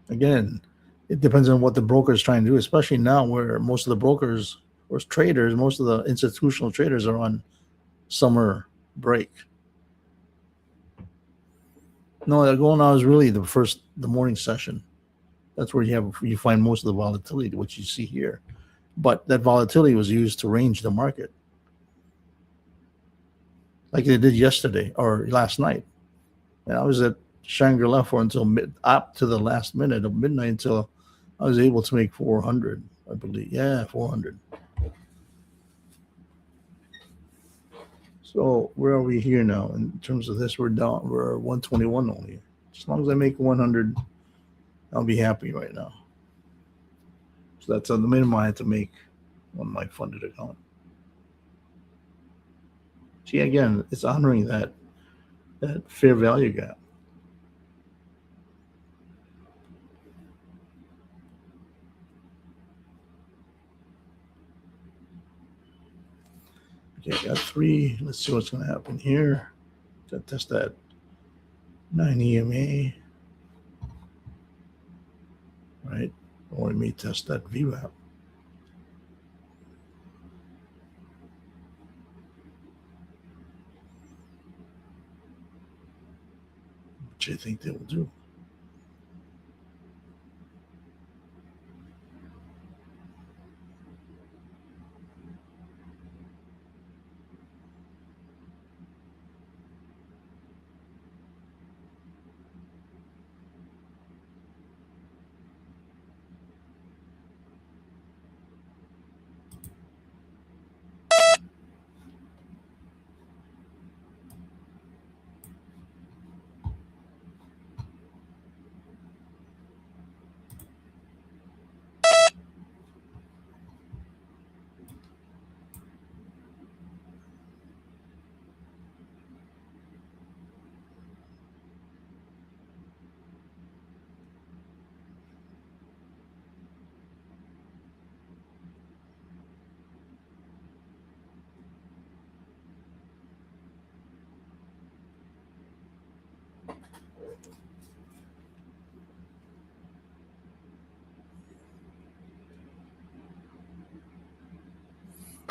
Again, it depends on what the broker is trying to do, especially now where most of the brokers or traders, most of the institutional traders are on summer break. No, the goal now is really the morning session. That's where you find most of the volatility, which you see here. But that volatility was used to range the market, like they did yesterday or last night. And I was at Shangri-La for until up to the last minute of midnight until I was able to make 400, I believe. Yeah, 400. So where are we here now? In terms of this, we're down. We're 121 only. As long as I make 100, I'll be happy right now. So that's the minimum I had to make on my funded account. See, again, it's honoring that fair value gap. Okay, I got three. Let's see what's going to happen here. Got to test that 9 EMA. Right? Or let me test that VWAP. Which I think they will do.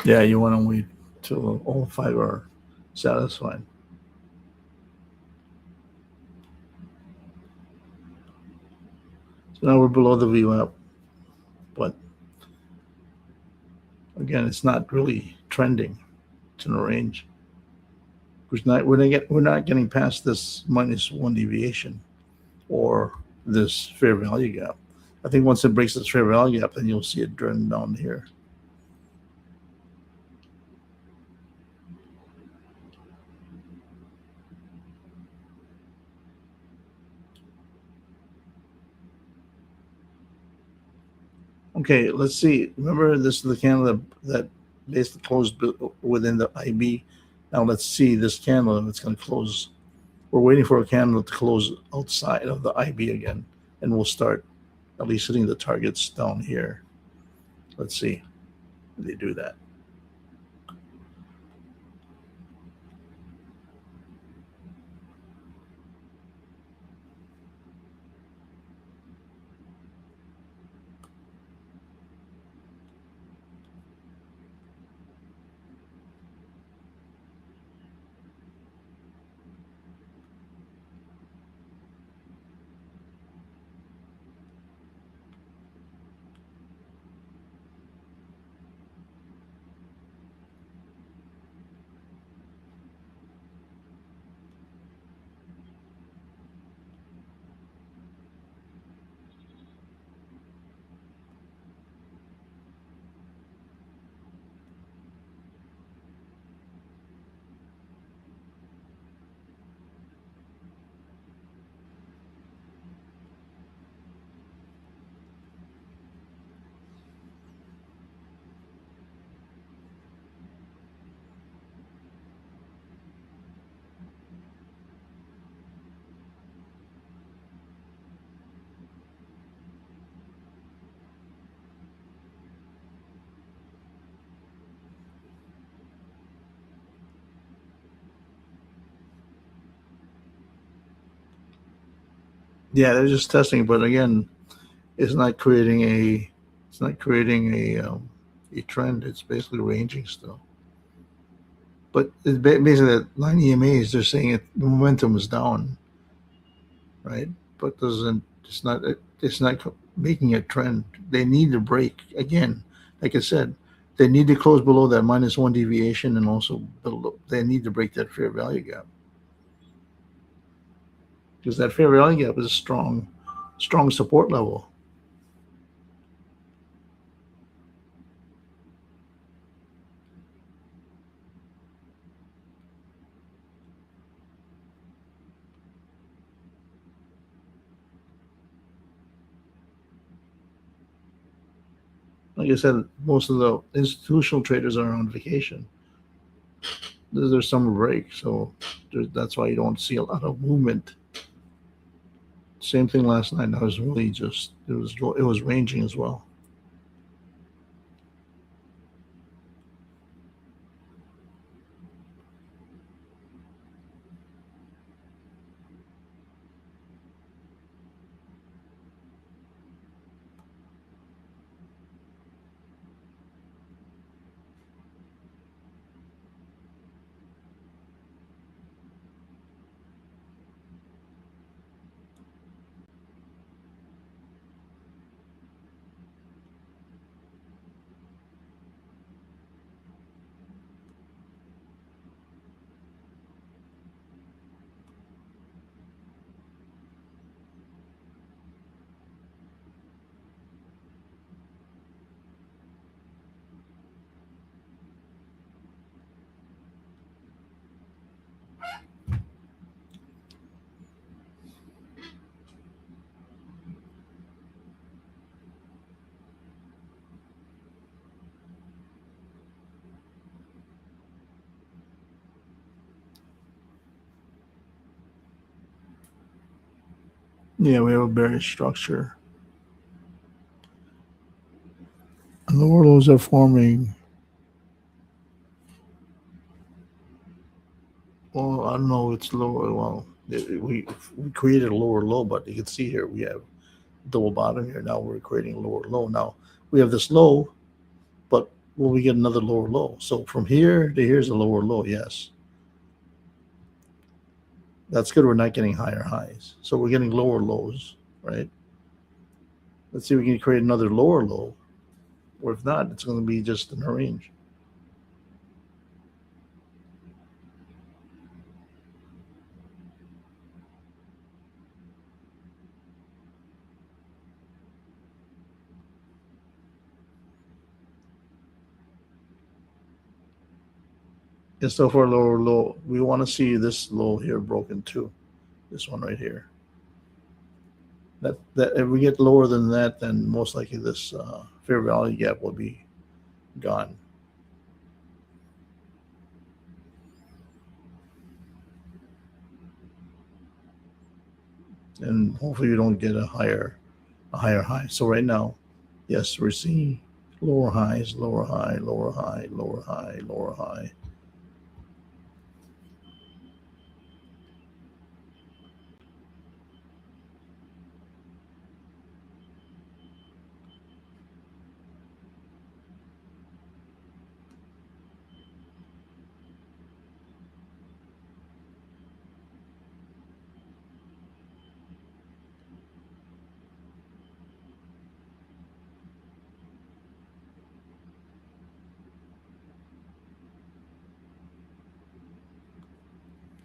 Yeah, you want to wait till all five are satisfied. So now we're below the VWAP, but again, it's not really trending. It's in a range. We're not getting past this -1 deviation or this fair value gap. I think once it breaks this fair value gap, then you'll see it trend down here. Okay, let's see. Remember, this is the candle that basically closed within the IB. Now let's see this candle. It's going to close. We're waiting for a candle to close outside of the IB again, and we'll start at least hitting the targets down here. Let's see if they do that. Yeah, they're just testing, but again, it's not creating a trend. It's basically ranging still. But it's basically that line EMAs. They're saying the momentum is down, right? But doesn't it's not making a trend. They need to break again. Like I said, they need to close below that -1 deviation, and also below, they need to break that fair value gap, because that fair value gap is a strong support level. Like I said, most of the institutional traders are on vacation. There's summer break, so that's why you don't see a lot of movement. Same thing last night. I was really just it was ranging as well. Yeah, we have a bearish structure. And lower lows are forming. Well, I don't know. It's lower. Well, we created a lower low, but you can see here we have double bottom here. Now we're creating a lower low. Now we have this low, but will we get another lower low? So from here to here's a lower low. Yes, that's good. We're not getting higher highs, so we're getting lower lows, right? Let's see if we can create another lower low, or if not, it's going to be just in a range. And so for a lower low, we want to see this low here broken too. This one right here. That if we get lower than that, then most likely this fair value gap will be gone, and hopefully we don't get a higher high. So right now, yes, we're seeing lower highs, lower high, lower high, lower high, lower high.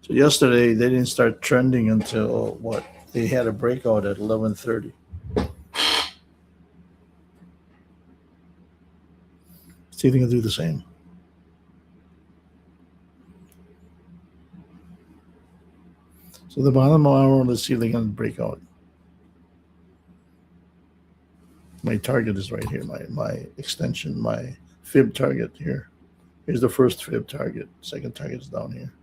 So yesterday they didn't start trending until what? They had a breakout at 11:30. See if they can do the same. So the bottom hour, let's see if they can break out. My target is right here. My extension, my fib target here. Here's the first fib target. Second target is down here.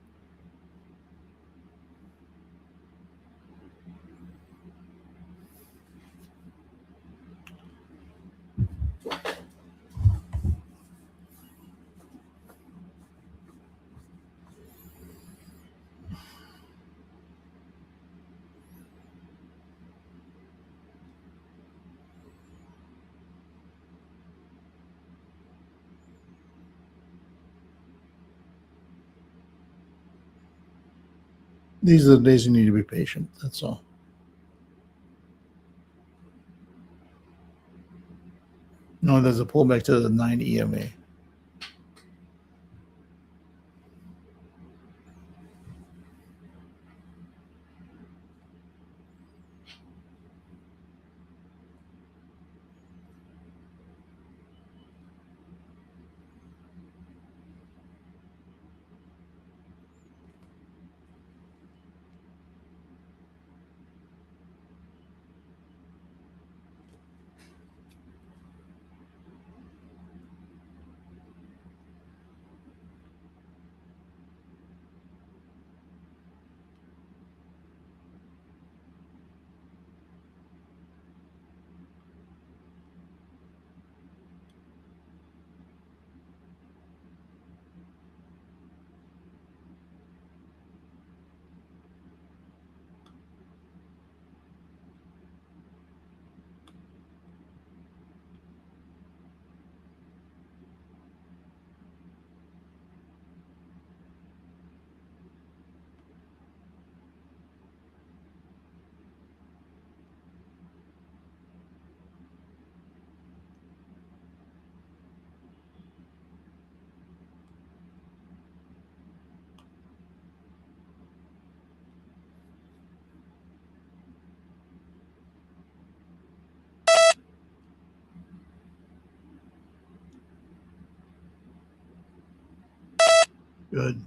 These are the days you need to be patient. That's all. No, there's a pullback to the 9 EMA. Good.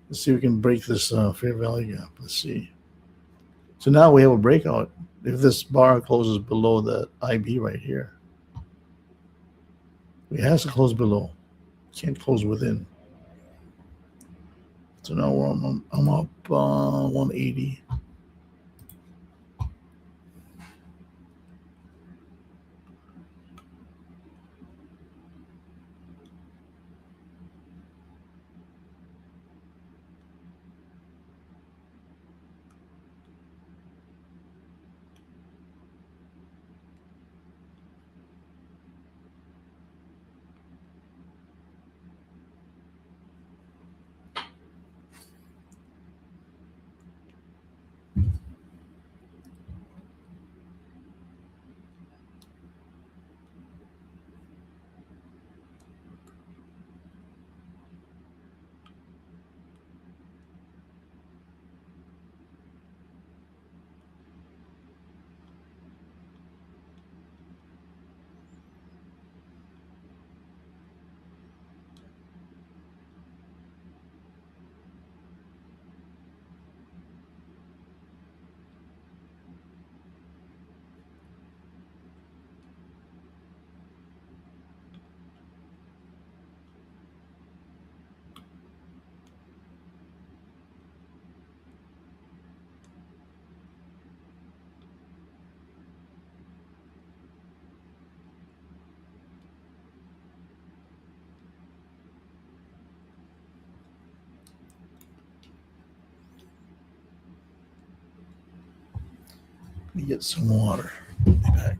Let's see if we can break this fair value gap. Let's see. So now we have a breakout. If this bar closes below the IB right here, it has to close below. Can't close within. So now I'm up 180. Let me get some water. Be back.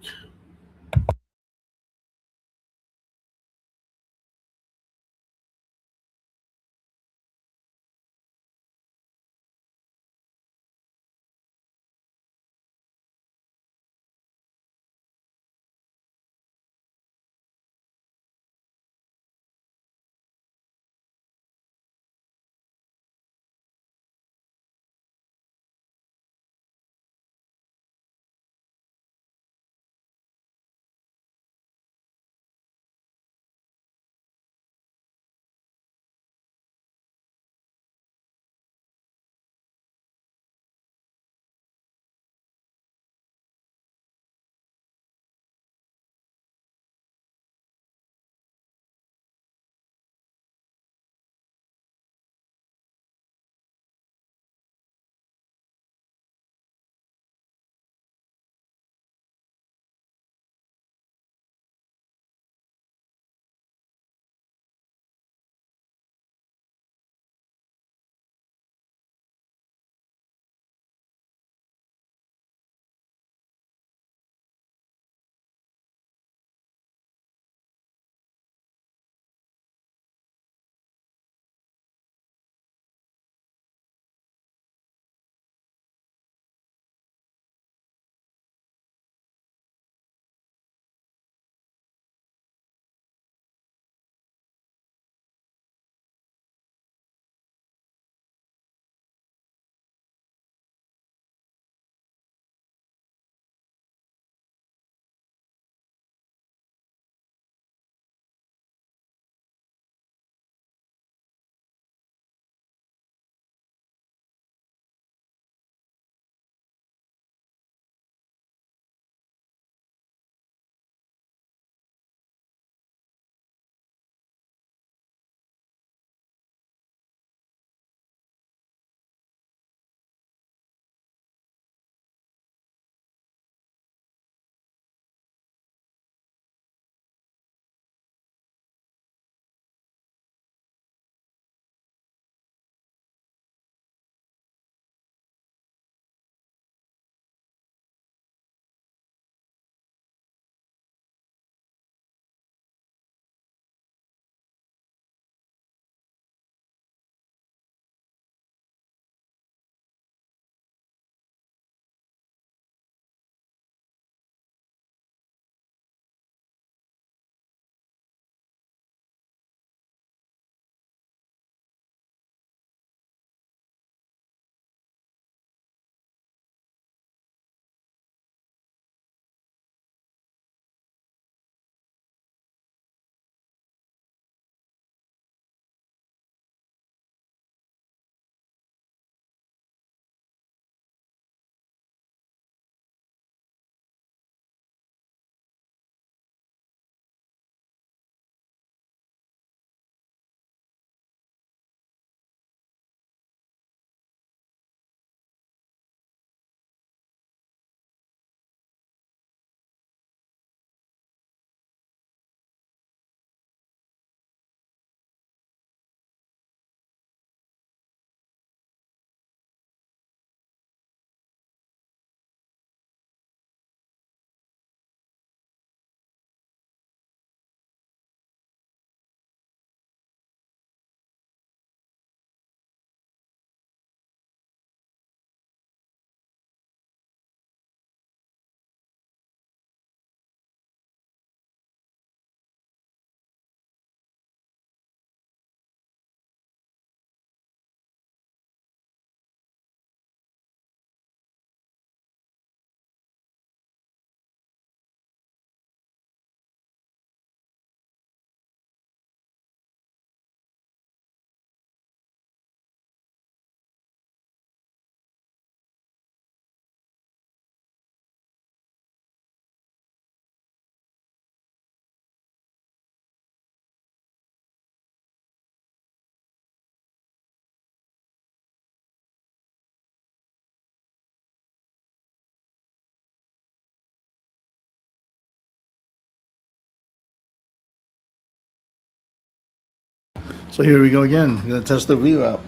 So here we go again. We're gonna test the VWAP.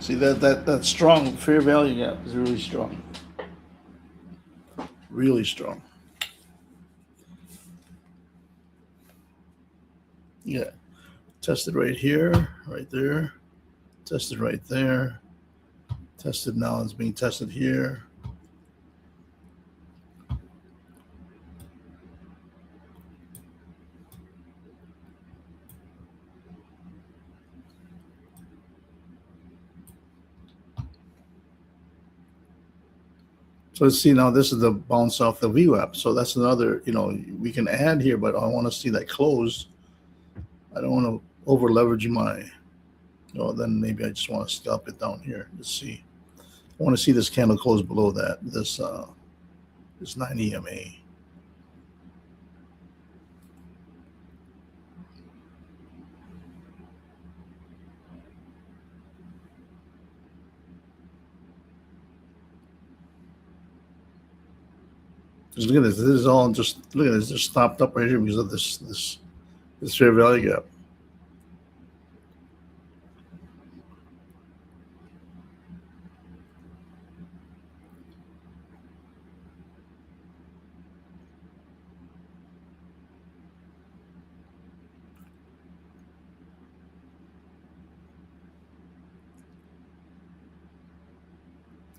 See that strong fair value gap is really strong. Really strong. Yeah. Tested right here, right there. Tested right there. Tested now. It's being tested here. So let's see now. This is the bounce off the VWAP. So that's another. We can add here, but I want to see that close. I don't want to over leverage my. Then maybe I just want to scalp it down here. Let's see. I want to see this candle close below that. This 9 EMA. Just look at this. This is all just look at this. Just stopped up right here because of this fair value gap.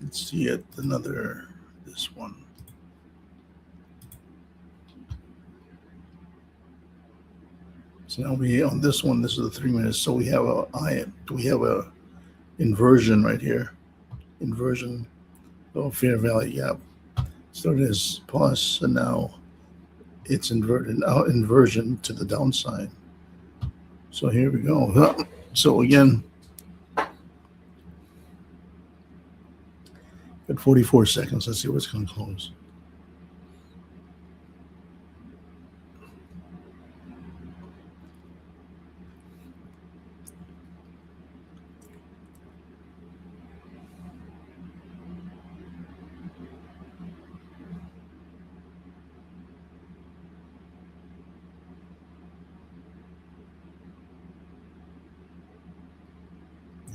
Let's see it. This one. So now we on this one. This is the 3 minutes. So we have a inversion right here. Inversion of fair value gap. So it is plus, and now it's inverted. Now inversion to the downside. So here we go. So again, at 44 seconds. Let's see what's going to close.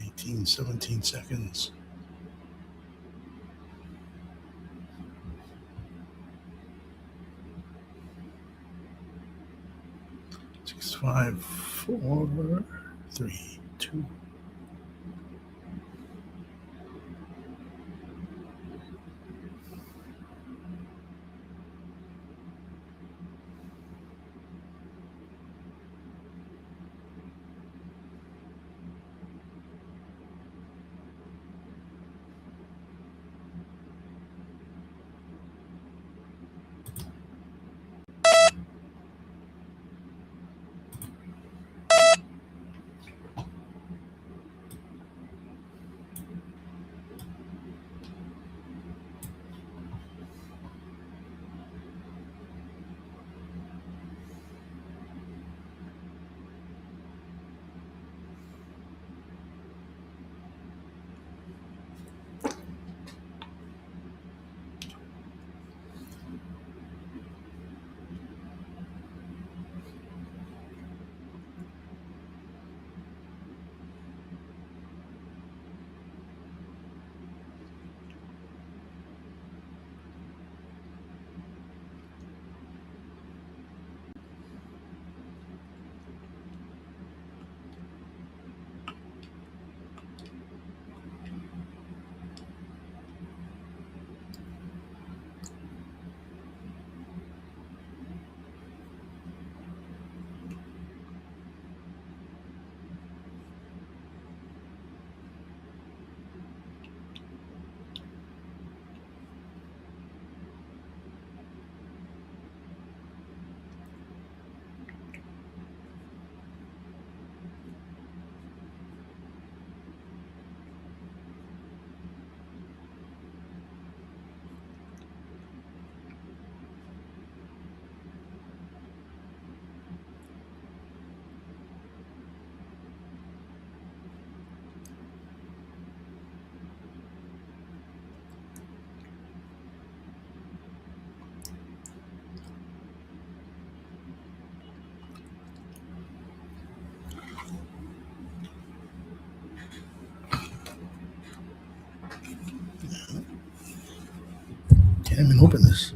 Eighteen, 17 seconds. 6, 5, 4, 3, 2. can't even open this.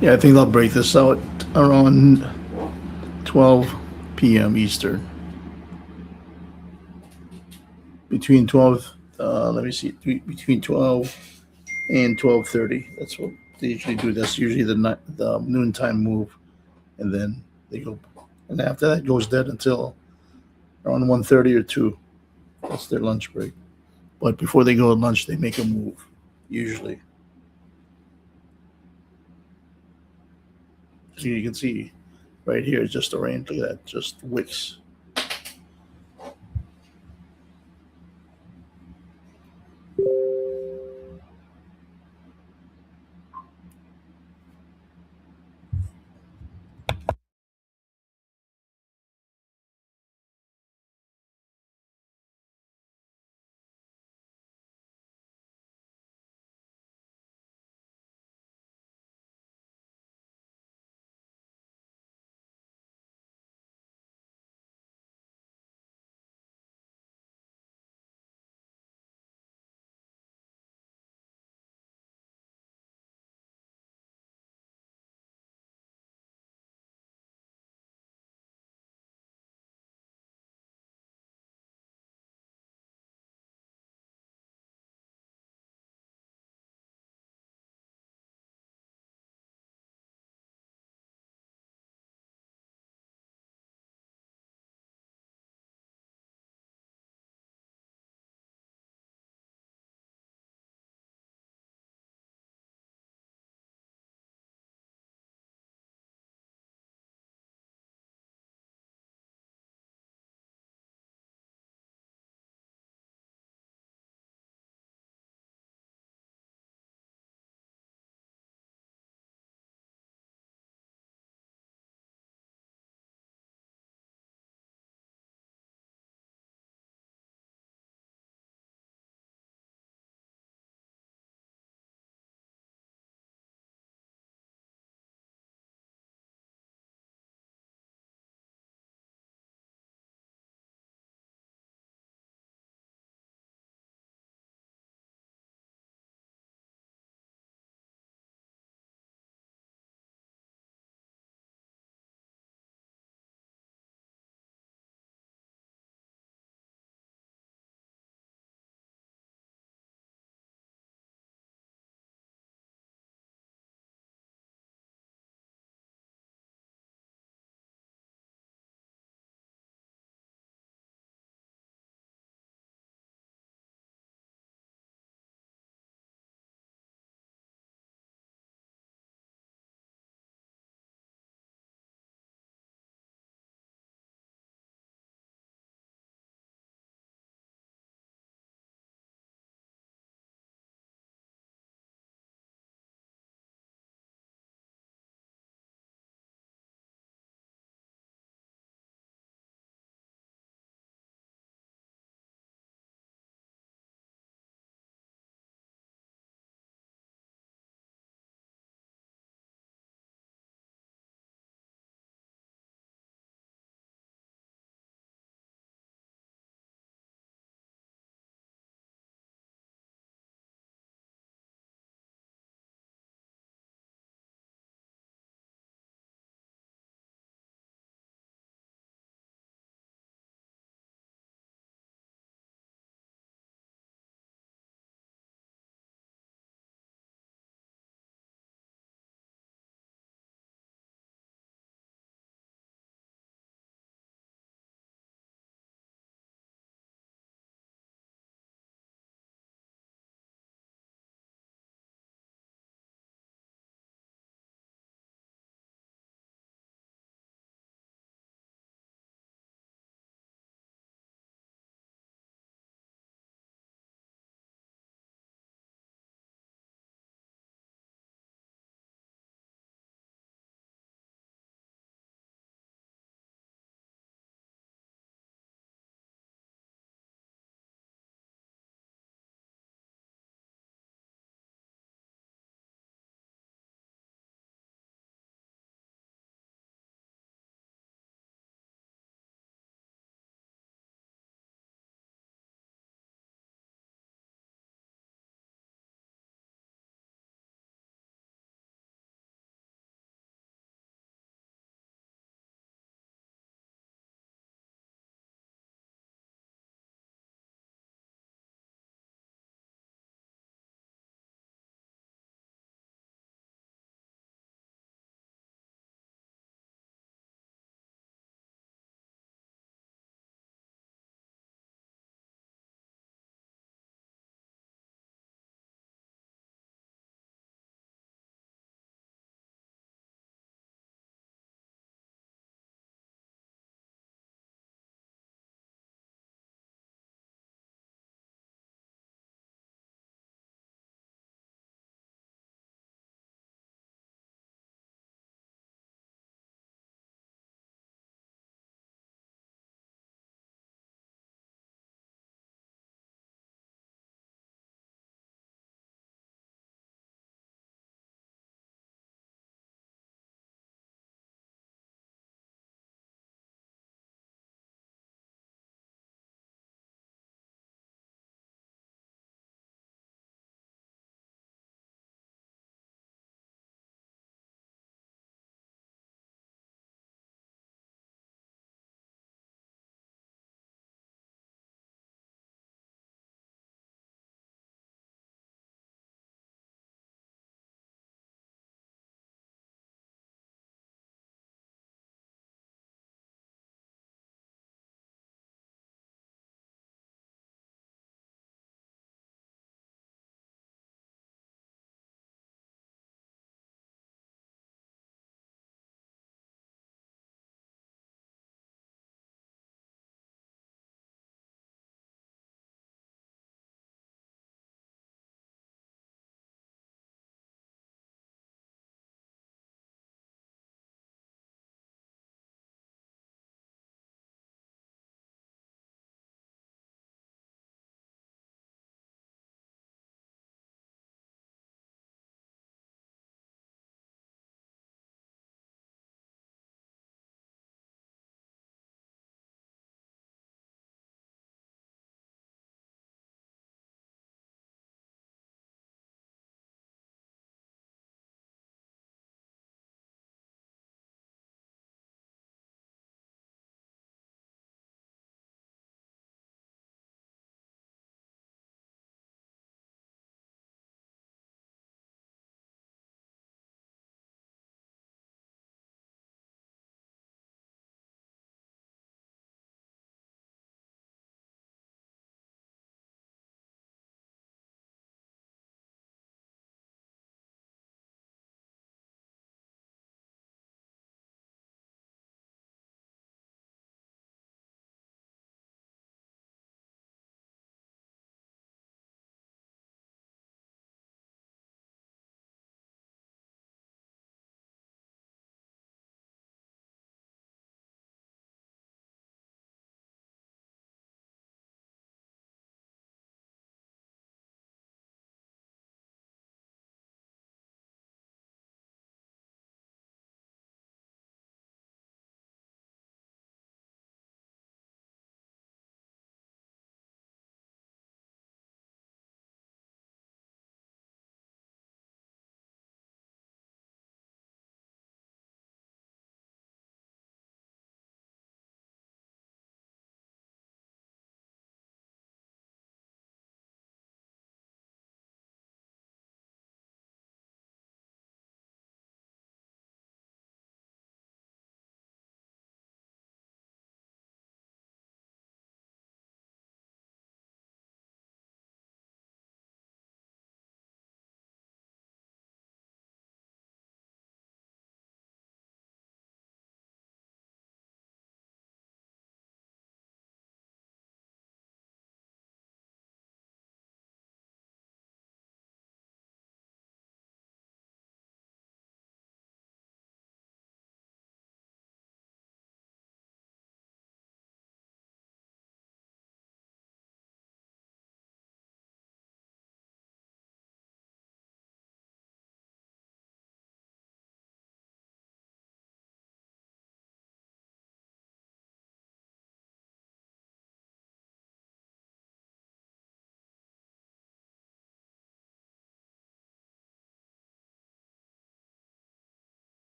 Yeah, I think they'll break this out around 12 p.m. Eastern. Between 12, let me see, between 12 and 12:30. That's what they usually do. That's usually the noontime move, and then they go, and after that it goes dead until around 1:30 or 2. That's their lunch break. But before they go to lunch, they make a move, usually. So you can see right here, just a range. Look at that, just wicks.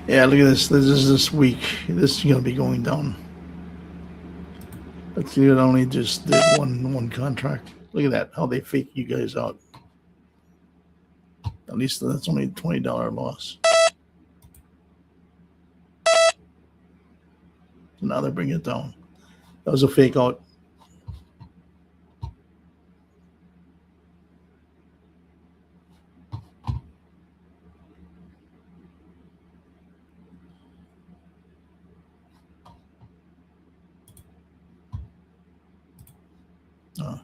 Yeah, look at this. This is this week. This is going to be going down. Let's see, it only just did one contract. Look at that, how they fake you guys out. At least that's only a $20 loss. So now they bring it down. That was a fake out. Uh,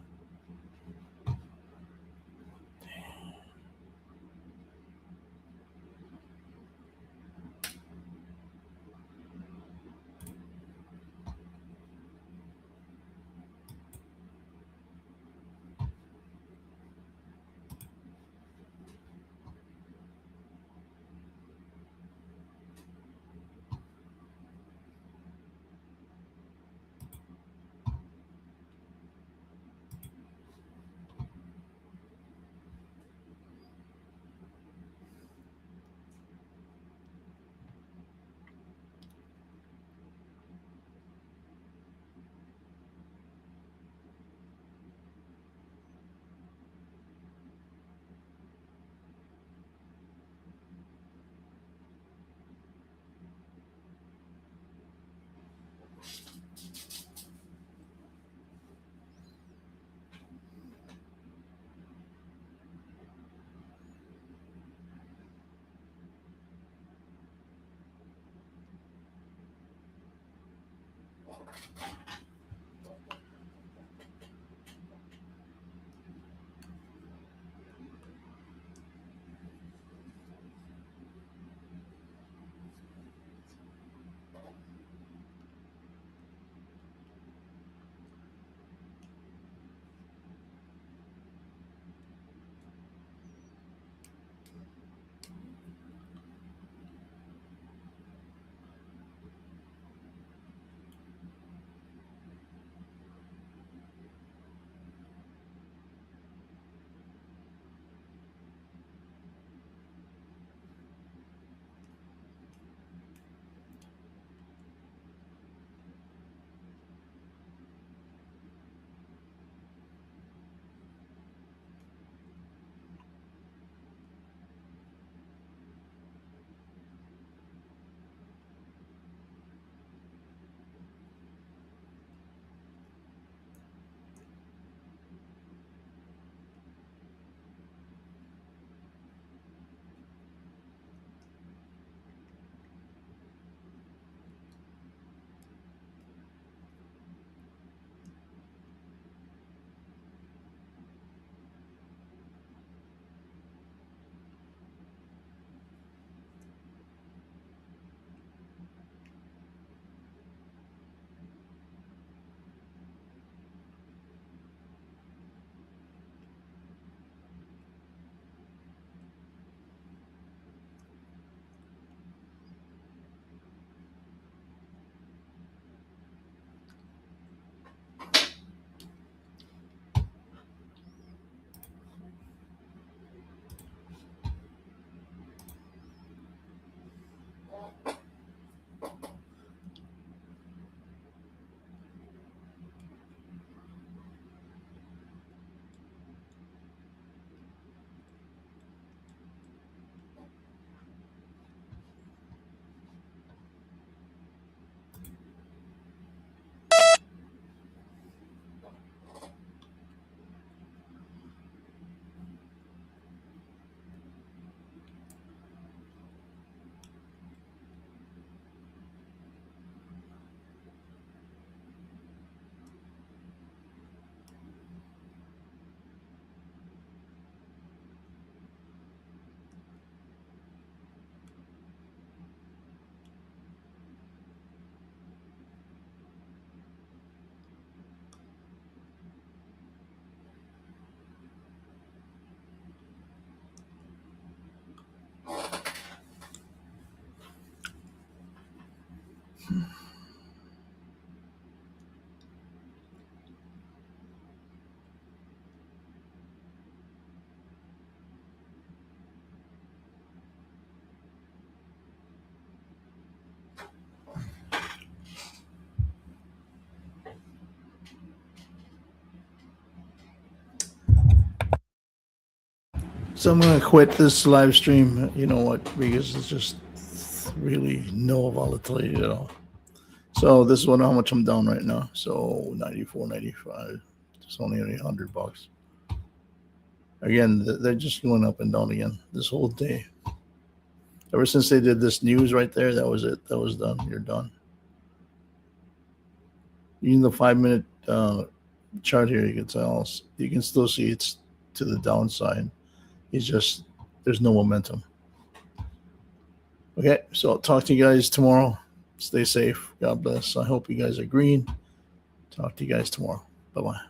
So I'm gonna quit this live stream. You know what? Because it's just really no volatility at all. So this is how much I'm down right now. So 94, 95. It's only $100. Again, they're just going up and down again this whole day. Ever since they did this news right there, that was it. That was done. You're done. Even the 5-minute chart here, you can still see it's to the downside. It's just there's no momentum. Okay, so I'll talk to you guys tomorrow. Stay safe. God bless. I hope you guys are green. Talk to you guys tomorrow. Bye-bye.